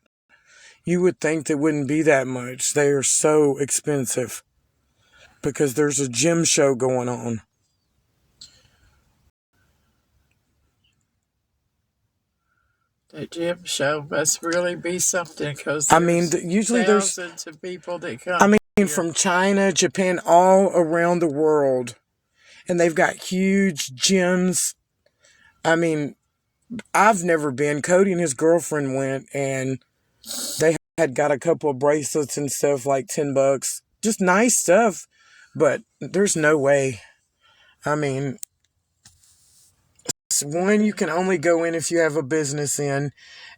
you would think that wouldn't be that much, they are so expensive. because there's a gym show going on. The gym show must really be something, because I mean, there's usually there's, thousands of people that come I mean, here. from China, Japan, all around the world. And they've got huge gyms. I mean, I've never been. Cody and his girlfriend went, and they had got a couple of bracelets and stuff, like $10. Just nice stuff. But there's no way. I mean, one, you can only go in if you have a business in.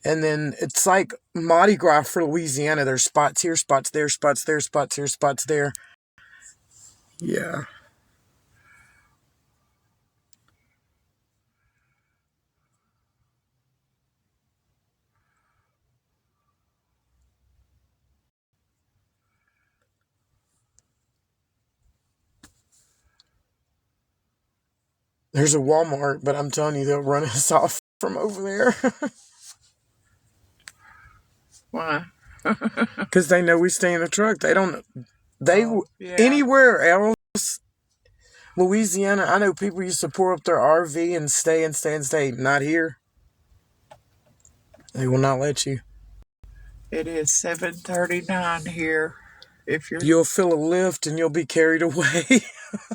And then it's like Mardi Gras for Louisiana. There's spots here, spots there, spots there, spots here, spots there. Yeah. There's a Walmart, but I'm telling you, they'll run us off from over there. Why? Because they know we stay in the truck. They don't. Yeah. Anywhere else, Louisiana, I know people used to pour up their RV and stay and stay and stay. Not here. They will not let you. It is 7:39 here. If You'll feel a lift and you'll be carried away.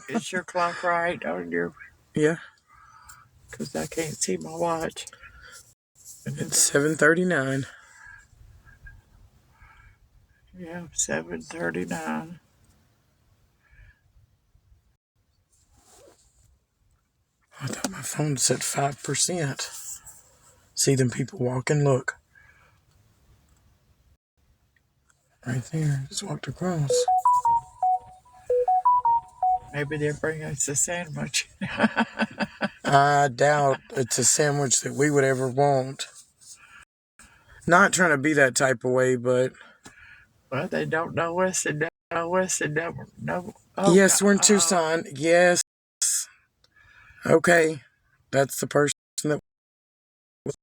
is your clock right on your? Yeah. Because I can't see my watch. It's 7:39. Yeah, 7:39. I thought my phone said 5%. See them people walking? Look. Right there. Just walked across. Maybe they'll bring us a sandwich. I doubt it's a sandwich that we would ever want. Not trying to be that type of way, but... Well, they don't know us and don't know us and don't know. Oh, yes, we're in Tucson. Yes. Okay. That's the person that was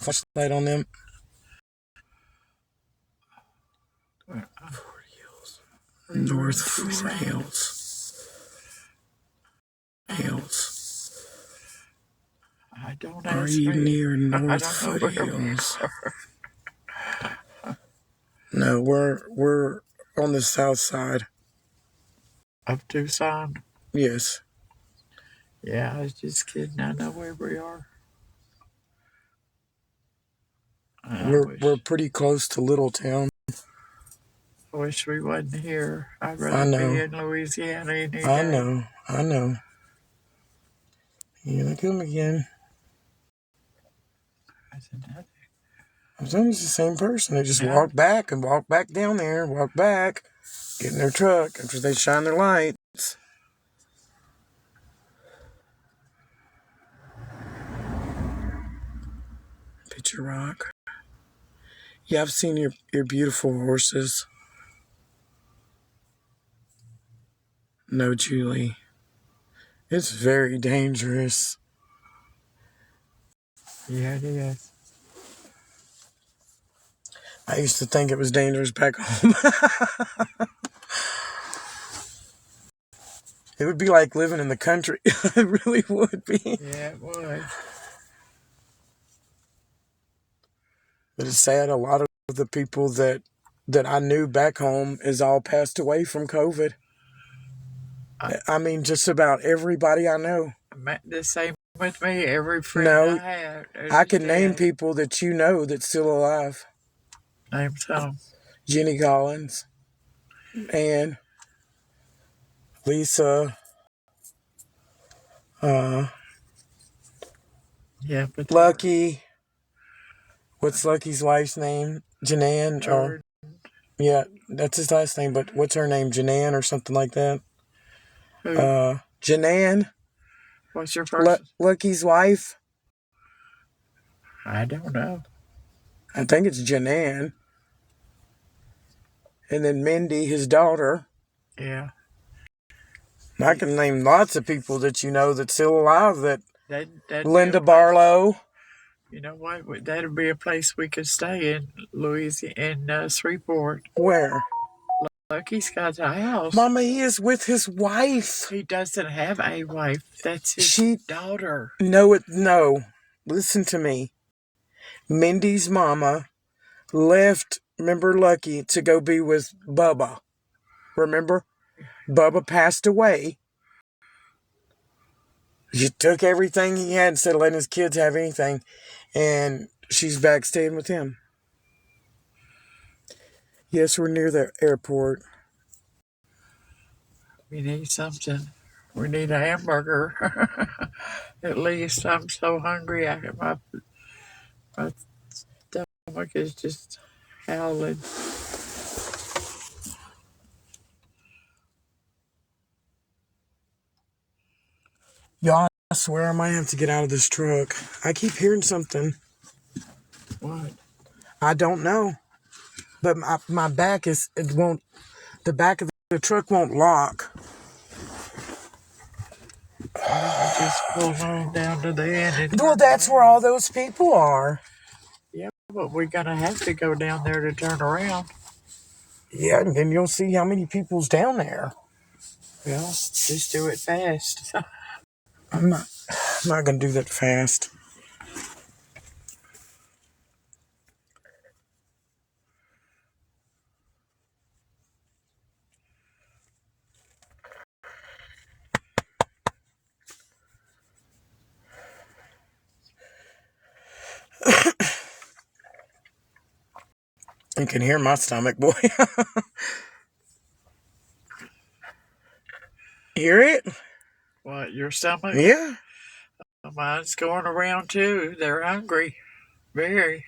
flashlight on them. Fort Hills. North Fort Hills. I don't Are ask you me. near North Fort Hills? No, we're on the south side. Of Tucson? Yes. Yeah, I was just kidding. I know where we are. We're pretty close to Littletown. I wish we wasn't here. I'd I rather know. be in Louisiana any day. I know. Here they come again. That's another. I'm saying it's the same person. They just walk back and walk back down there, walk back, get in their truck after they shine their lights. Picture Rock. Yeah, I've seen your beautiful horses. No, Julie. It's very dangerous. Yeah, it is. I used to think it was dangerous back home. It would be like living in the country. It really would be. Yeah, it would. But it's sad, a lot of the people that I knew back home is all passed away from COVID. I mean, just about everybody I know. The same with me. Every friend I had. I could name people that you know that's still alive. Name some. Jenny Collins, Ann, Lisa, Yeah, but Lucky. What's Lucky's wife's name? Janan? Or, yeah, that's his last name, but what's her name? Janan or something like that? Who? Janan. What's your first? Lucky's wife? I don't know. I think it's Janan. And then Mindy, his daughter. Yeah. I can name lots of people that you know that's still alive. That'd Linda Barlow. You know what? That'd be a place we could stay in, Louisiana, in Shreveport. Where? Lucky's got a house. Mama, he is with his wife. He doesn't have a wife. That's his daughter. No. Listen to me. Mindy's mama left, remember Lucky, to go be with Bubba. Remember? Bubba passed away. He took everything he had instead of letting his kids have anything. And she's back staying with him. Yes, we're near the airport. We need something. We need a hamburger. At least I'm so hungry. My stomach is just howling. Y'all, I swear I might have to get out of this truck. I keep hearing something. What? I don't know. But my back the back of the truck won't lock. I just pulled on down to the end. Well, that's where all those people are. Yeah, but we're going to have to go down there to turn around. Yeah, and then you'll see how many people's down there. Well, just do it fast. I'm not going to do that fast. You can hear my stomach, boy. Hear it? What, your stomach? Yeah. Mine's going around too. They're hungry. Very.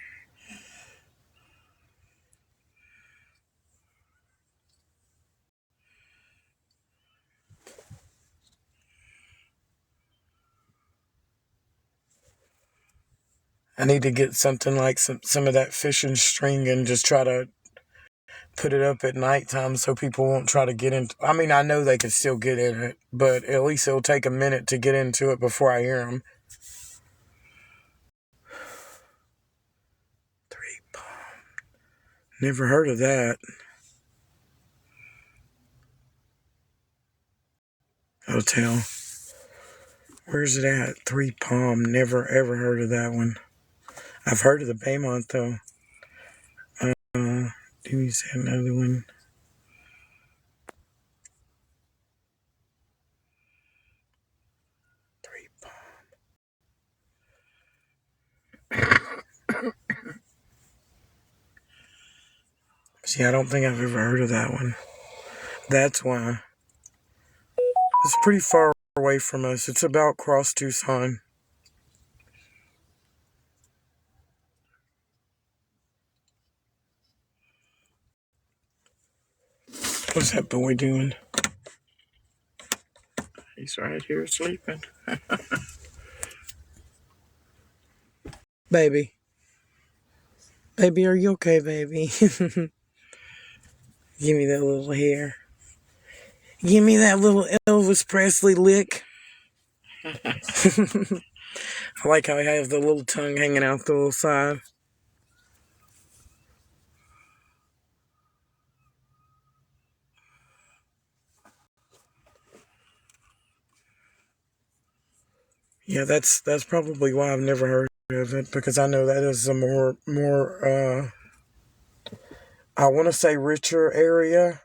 I need to get something like some of that fishing string and just try to put it up at nighttime so people won't try to get into. I mean, I know they can still get in it, but at least it'll take a minute to get into it before I hear them. 3 Palm. Never heard of that. Hotel. Where's it at? 3 Palm. Never ever heard of that one. I've heard of the Baymont though. Do we say another one? See, I don't think I've ever heard of that one. That's why. It's pretty far away from us. It's about cross Tucson. What's that boy doing? He's right here sleeping. Baby. Baby, are you okay, baby? Give me that little hair. Give me that little Elvis Presley lick. I like how I have the little tongue hanging out the little side. Yeah, that's probably why I've never heard of it, because I know that is a more I want to say richer area.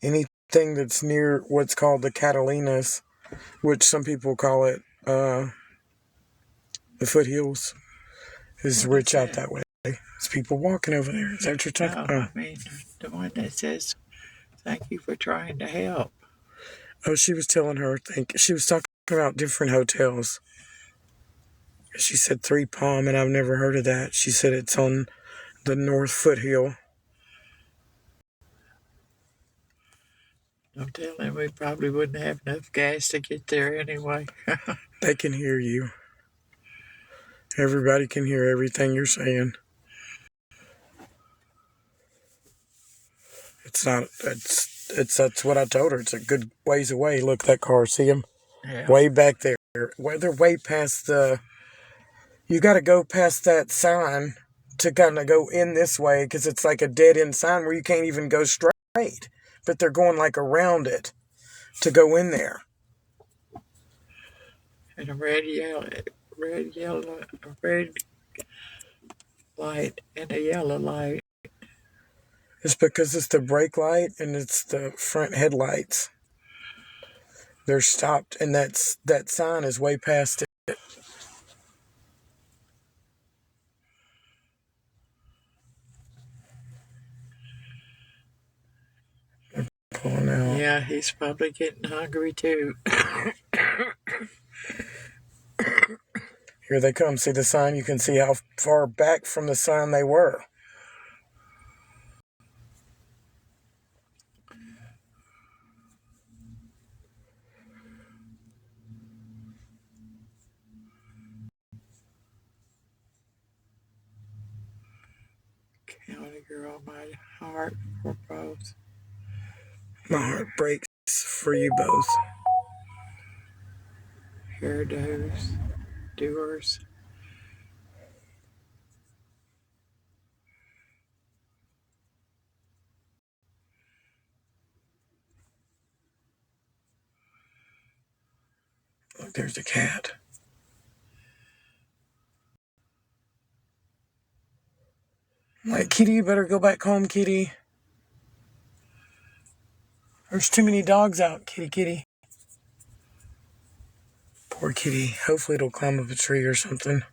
Anything that's near what's called the Catalinas, which some people call it the foothills, is rich out that way. There's people walking over there. Is that what you're talking about? I mean, the one that says, "Thank you for trying to help." Oh, she was telling her, she was talking about different hotels. She said 3 Palm, and I've never heard of that. She said it's on the North Foothill. I'm telling you, we probably wouldn't have enough gas to get there anyway. They can hear you. Everybody can hear everything you're saying. That's what I told her. It's a good ways away. Look, that car, see him? Yeah. Way back there. They're way past you got to go past that sign to kind of go in this way because it's like a dead end sign where you can't even go straight. But they're going like around it to go in there. And a red, yellow, a red light and a yellow light. It's because it's the brake light and it's the front headlights. They're stopped, and that sign is way past it. They're pulling out. Yeah, he's probably getting hungry too. Here they come. See the sign? You can see how far back from the sign they were. County girl, my heart for both. My heart breaks for you both. Hairdos, doers. Look, there's the cat. Like, Kitty, you better go back home, Kitty. There's too many dogs out, kitty. Poor kitty. Hopefully it'll climb up a tree or something.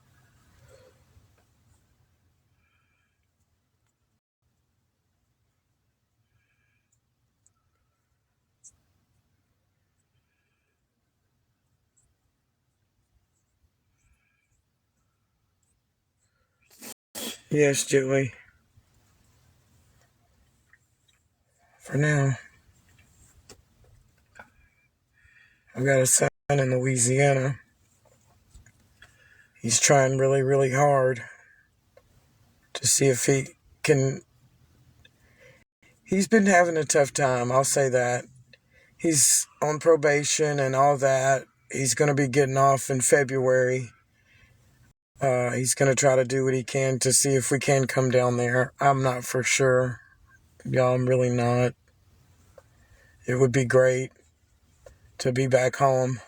Yes, Joey. For now. I've got a son in Louisiana. He's trying really, really hard to see if he can. He's been having a tough time, I'll say that. He's on probation and all that. He's going to be getting off in February. He's going to try to do what he can to see if we can come down there. I'm not for sure. Y'all, I'm really not. It would be great to be back home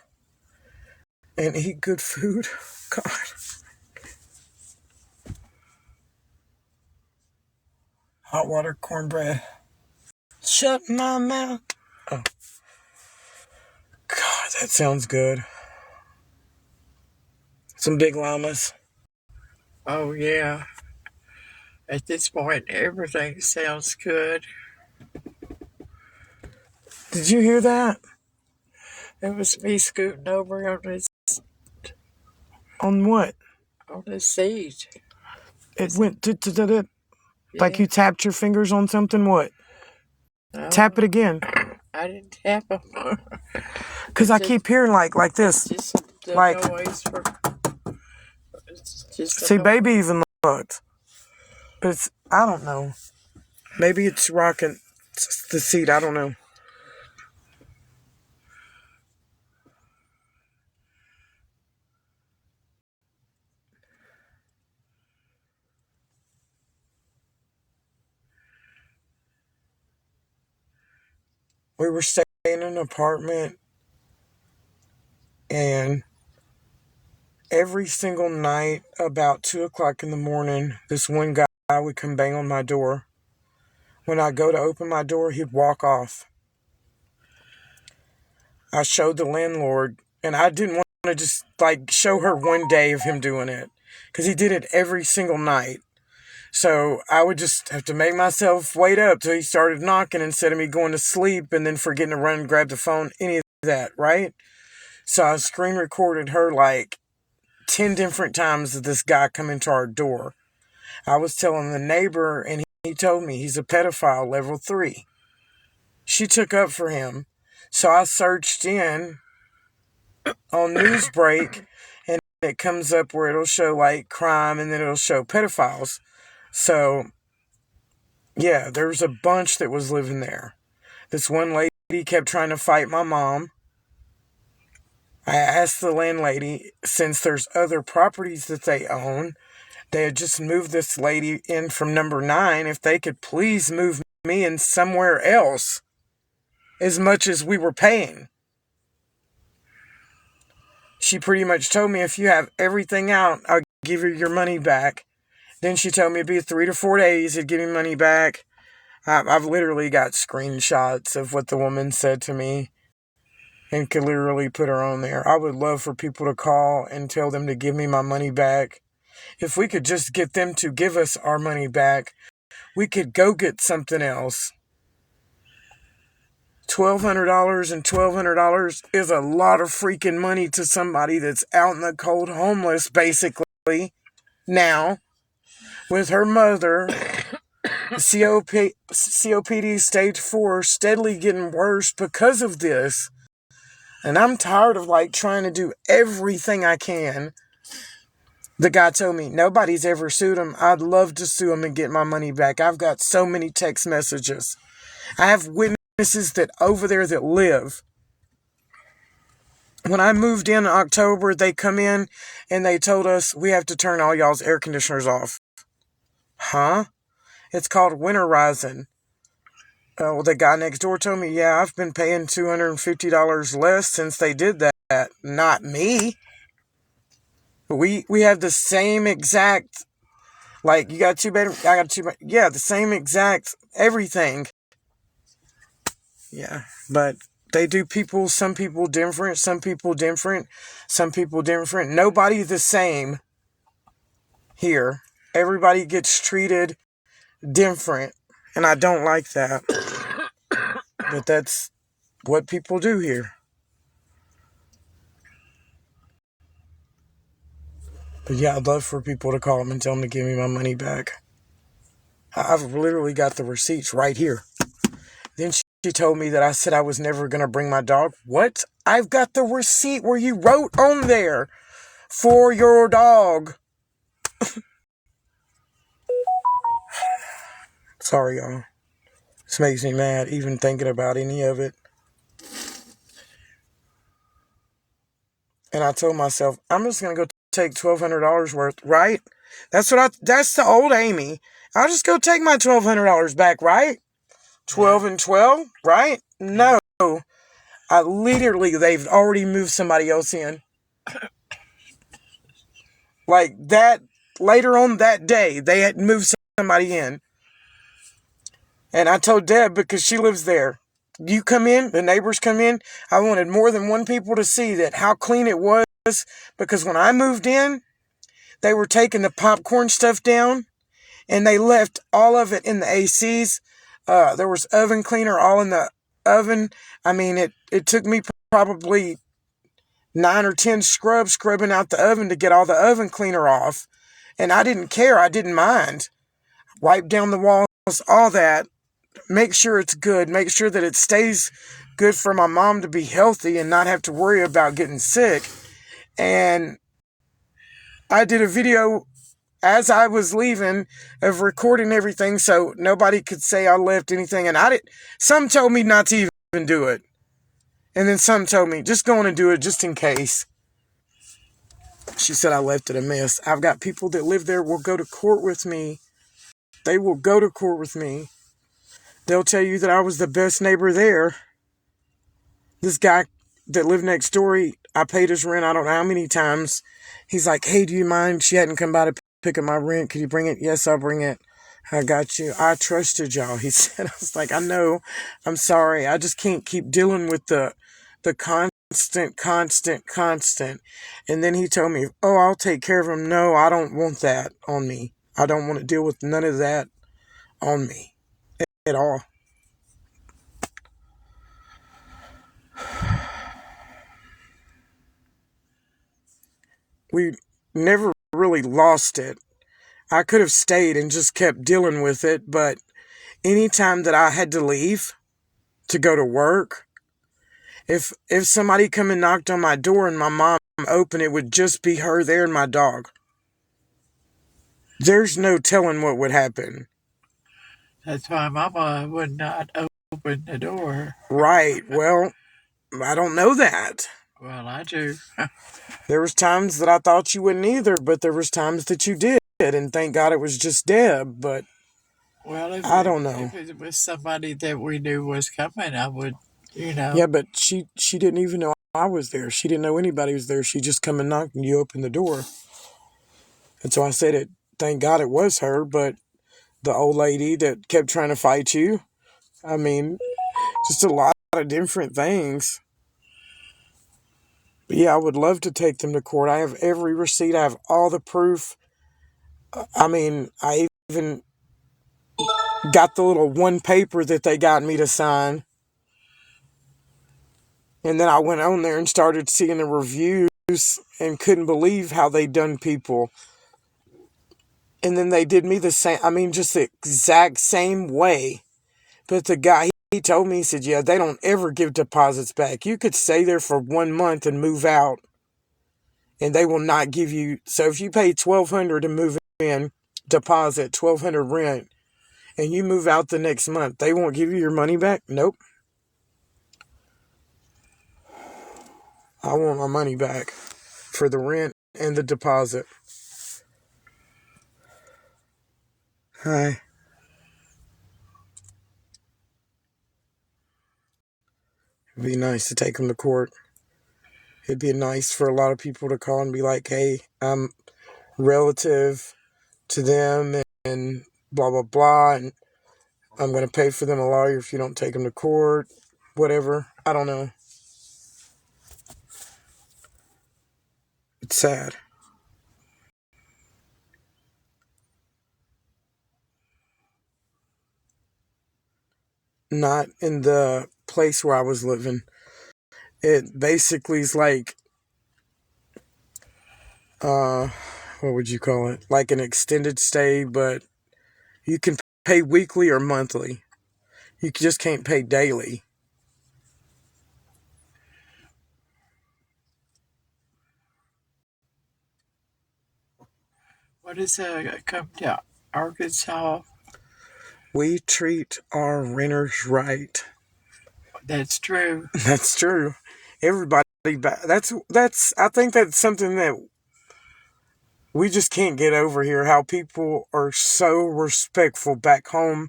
and eat good food. God. Hot water cornbread. Shut my mouth. Oh. God, that sounds good. Some big llamas. Oh, yeah. At this point, everything sounds good. Did you hear that? It was me scooting over On what? on his seat. It went like Yeah. you tapped your fingers on something. What? No, Tap it again. I didn't tap him. Because I keep hearing like this. Just the Like, noise for. It's just see, noise. baby even looked. But it's, I don't know. Maybe it's rocking the seat. I don't know. We were staying in an apartment, and every single night about 2 o'clock in the morning, this one guy would come bang on my door. When I go to open my door, he'd walk off. I showed the landlord, and I didn't want to just like show her one day of him doing it, because he did it every single night. So I would just have to make myself wait up till he started knocking instead of me going to sleep and then forgetting to run and grab the phone, any of that, right? So I screen recorded her like 10 different times of this guy coming to our door. I was telling the neighbor, and he told me he's a pedophile, level 3. She took up for him. So I searched in on Newsbreak, and it comes up where it'll show like crime, and then it'll show pedophiles. So yeah, there was a bunch that was living there. This one lady kept trying to fight my mom. I asked the landlady, since there's other properties that they own, They had just moved this lady in from number 9. If they could please move me in somewhere else as much as we were paying. She pretty much told me, if you have everything out, I'll give you your money back. Then she told me it'd be 3 to 4 days, it'd give me money back. I've literally got screenshots of what the woman said to me and could literally put her on there. I would love for people to call and tell them to give me my money back. If we could just get them to give us our money back, we could go get something else. $1,200 and $1,200 is a lot of freaking money to somebody that's out in the cold homeless, basically, now, with her mother, COPD stage 4, steadily getting worse because of this. And I'm tired of trying to do everything I can. The guy told me, nobody's ever sued him. I'd love to sue him and get my money back. I've got so many text messages. I have witnesses that over there that live. When I moved in October, they come in and they told us we have to turn all y'all's air conditioners off. Huh? It's called winterizing. Well, the guy next door told me, yeah, I've been paying $250 less since they did that. Not me. We have the same exact, you got 2 bedrooms, I got 2 bedrooms. Yeah, the same exact everything. Yeah, but they do some people different, some people different, some people different. Nobody the same here. Everybody gets treated different, and I don't like that. But that's what people do here. But yeah, I'd love for people to call them and tell them to give me my money back. I've literally got the receipts right here. Then she told me that I said I was never going to bring my dog. What? I've got the receipt where you wrote on there for your dog. Sorry, y'all. This makes me mad even thinking about any of it. And I told myself, I'm just going to go take $1,200 worth, right? That's the old Amie. I'll just go take my $1,200 back, right? 12 and 12, right? No. They've already moved somebody else in. Like that, later on that day, they had moved somebody in. And I told Deb, because she lives there, you come in, the neighbors come in, I wanted more than one people to see that how clean it was, because when I moved in, they were taking the popcorn stuff down, and they left all of it in the ACs. There was oven cleaner all in the oven. I mean, it took me probably 9 or 10 scrubbing out the oven to get all the oven cleaner off. And I didn't care. I didn't mind. Wipe down the walls, all that. Make sure it's good. Make sure that it stays good for my mom to be healthy and not have to worry about getting sick. And I did a video as I was leaving of recording everything so nobody could say I left anything. And some told me not to even do it. And then some told me, just go on and do it just in case. She said I left it a mess. I've got people that live there will go to court with me. They will go to court with me. They'll tell you that I was the best neighbor there. This guy that lived next door, I paid his rent I don't know how many times. He's like, hey, do you mind? She hadn't come by to pick up my rent. Could you bring it? Yes, I'll bring it. I got you. I trusted y'all. He said, I was like, I know. I'm sorry. I just can't keep dealing with the constant. And then he told me, oh, I'll take care of him. No, I don't want that on me. I don't want to deal with none of that on me at all. We never really lost it. I could have stayed and just kept dealing with it, but anytime that I had to leave to go to work, if somebody come and knocked on my door and my mom opened, it would just be her there and my dog. There's no telling what would happen. That's why Mama would not open the door. Right. Well, I don't know that. Well, I do. There was times that I thought you wouldn't either, but there was times that you did. and thank God it was just Deb, but Well, I don't know. if it was somebody that we knew was coming, I would, Yeah, but she didn't even know I was there. She didn't know anybody was there. She just come and knocked and you opened the door. And so I said it, thank God it was her, but the old lady that kept trying to fight you, I mean, just a lot of different things. But yeah, I would love to take them to court. I have every receipt. I have all the proof. I mean, I even got the little one paper that they got me to sign. And then I went on there and started seeing the reviews and couldn't believe how they done people. And then they did me the same, I mean, just the exact same way. But the guy, he told me, he said, yeah, they don't ever give deposits back. You could stay there for 1 month and move out, and they will not give you. So if you pay $1,200 to move in, deposit, $1,200 rent, and you move out the next month, they won't give you your money back? Nope. I want my money back for the rent and the deposit. Hi. It'd be nice to take them to court. It'd be nice for a lot of people to call and be like, hey, I'm relative to them and blah, blah, blah. And I'm going to pay for them a lawyer if you don't take them to court. Whatever. I don't know. It's sad. Not in the place where I was living. It basically is like, what would you call it? Like an extended stay, but you can pay weekly or monthly. You just can't pay daily. what is come to Arkansas? We treat our renters right. That's true. That's true. Everybody, that's. I think that's something that we just can't get over here. How people are so respectful back home,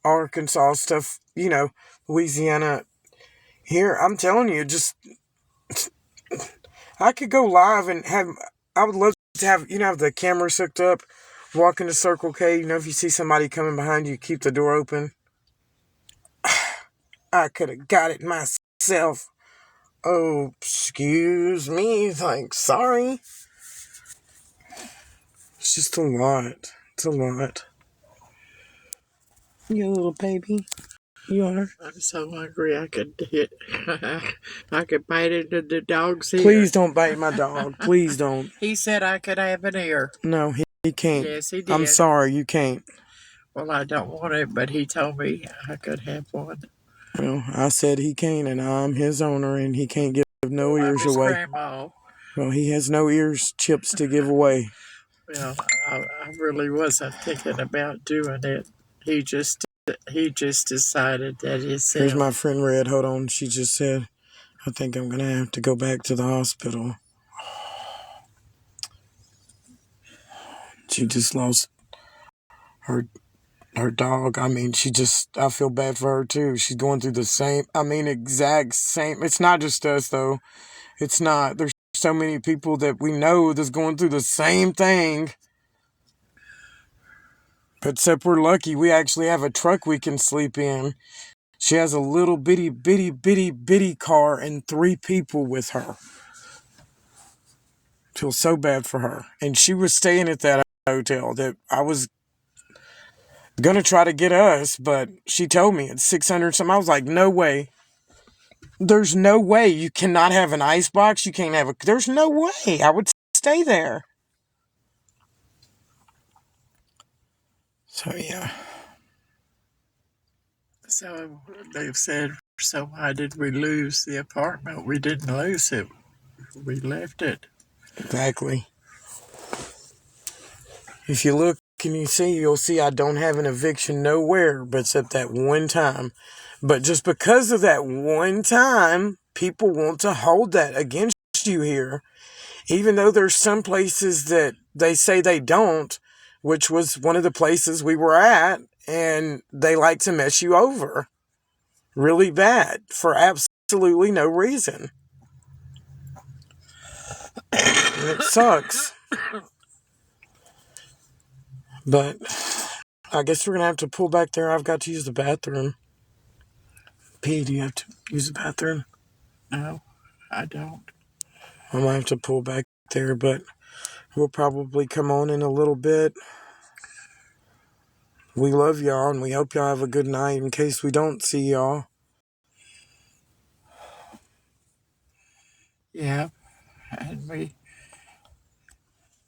Arkansas stuff. Louisiana. Here, I'm telling you, just I could go live and have. I would love to have the cameras hooked up, walk into Circle K. If you see somebody coming behind you, keep the door open. I could have got it myself. Oh, excuse me. Like, sorry. It's just a lot. It's a lot. You little baby. You are. I'm so hungry I could hit. I could bite into the dog's ear. Please don't bite my dog. Please don't. He said I could have an ear. No, he can't. Yes, he did. I'm sorry, you can't. Well, I don't want it, but he told me I could have one. Well, I said he can't, and I'm his owner, and he can't give no ears I'm his away. grandma. Well, he has no ears chips to give away. Well, I really wasn't thinking about doing it. He just decided that himself. Here's my friend Red. Hold on. She just said, I think I'm going to have to go back to the hospital. She just lost her dog. I mean, I feel bad for her too. She's going through the same, exact same. It's not just us though. It's not. There's so many people that we know that's going through the same thing. But except we're lucky. We actually have a truck we can sleep in. She has a little bitty car and 3 people with her. Feel so bad for her. And she was staying at that hotel that I was going to try to get us, but she told me it's 600 something. I was like, no way. There's no way. You cannot have an ice box. You can't have there's no way. I would stay there. So, yeah. So they've said, so why did we lose the apartment? We didn't lose it. We left it. Exactly. If you look and you'll see I don't have an eviction nowhere but except that one time. But just because of that one time, people want to hold that against you here. Even though there's some places that they say they don't, which was one of the places we were at, and they like to mess you over really bad for absolutely no reason. And it sucks. But I guess we're going to have to pull back there. I've got to use the bathroom. P, do you have to use the bathroom? No, I don't. I might have to pull back there, but we'll probably come on in a little bit. We love y'all, and we hope y'all have a good night in case we don't see y'all. Yeah, and we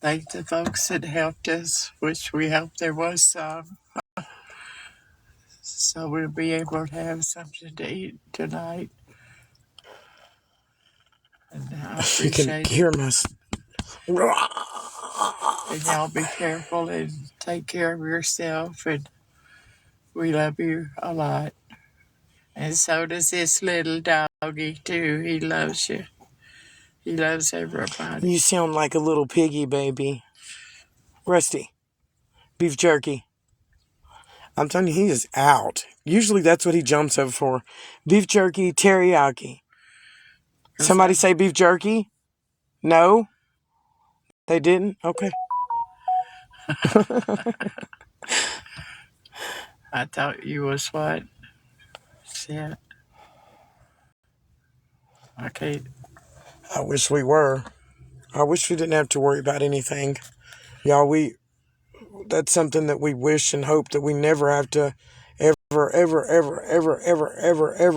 thank the folks that helped us, which we hope there was some. So we'll be able to have something to eat tonight. And I You can appreciate it. hear my... And y'all be careful and take care of yourself. And we love you a lot. And so does this little doggy, too. He loves you. He loves everybody. You sound like a little piggy, baby. Rusty, beef jerky. I'm telling you, he is out. Usually that's what he jumps up for. Beef jerky, teriyaki. Somebody say beef jerky? No? They didn't? Okay. I thought you was what? Shit. Okay. I wish we were. I wish we didn't have to worry about anything. Y'all, that's something that we wish and hope that we never have to ever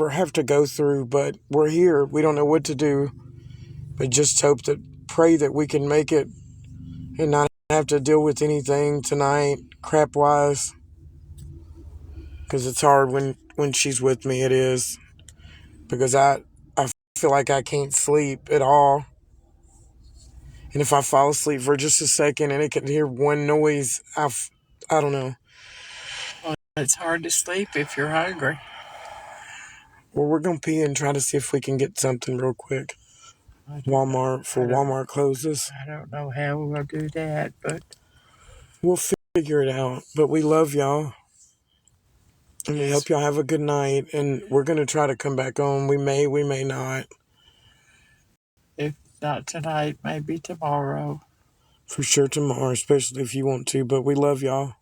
have to go through. But we're here. We don't know what to do. But just pray that we can make it and not have to deal with anything tonight, crap-wise. Because it's hard when she's with me, it is. Because I feel like I can't sleep at all. And if I fall asleep for just a second and I can hear one noise, I don't know. Well, it's hard to sleep if you're hungry. Well, we're going to pee and try to see if we can get something real quick. Walmart closes. I don't know how we'll do that, but we'll figure it out. But we love y'all. And we hope y'all have a good night. And we're going to try to come back on. We may not. If not tonight, maybe tomorrow. For sure tomorrow, especially if you want to. But we love y'all.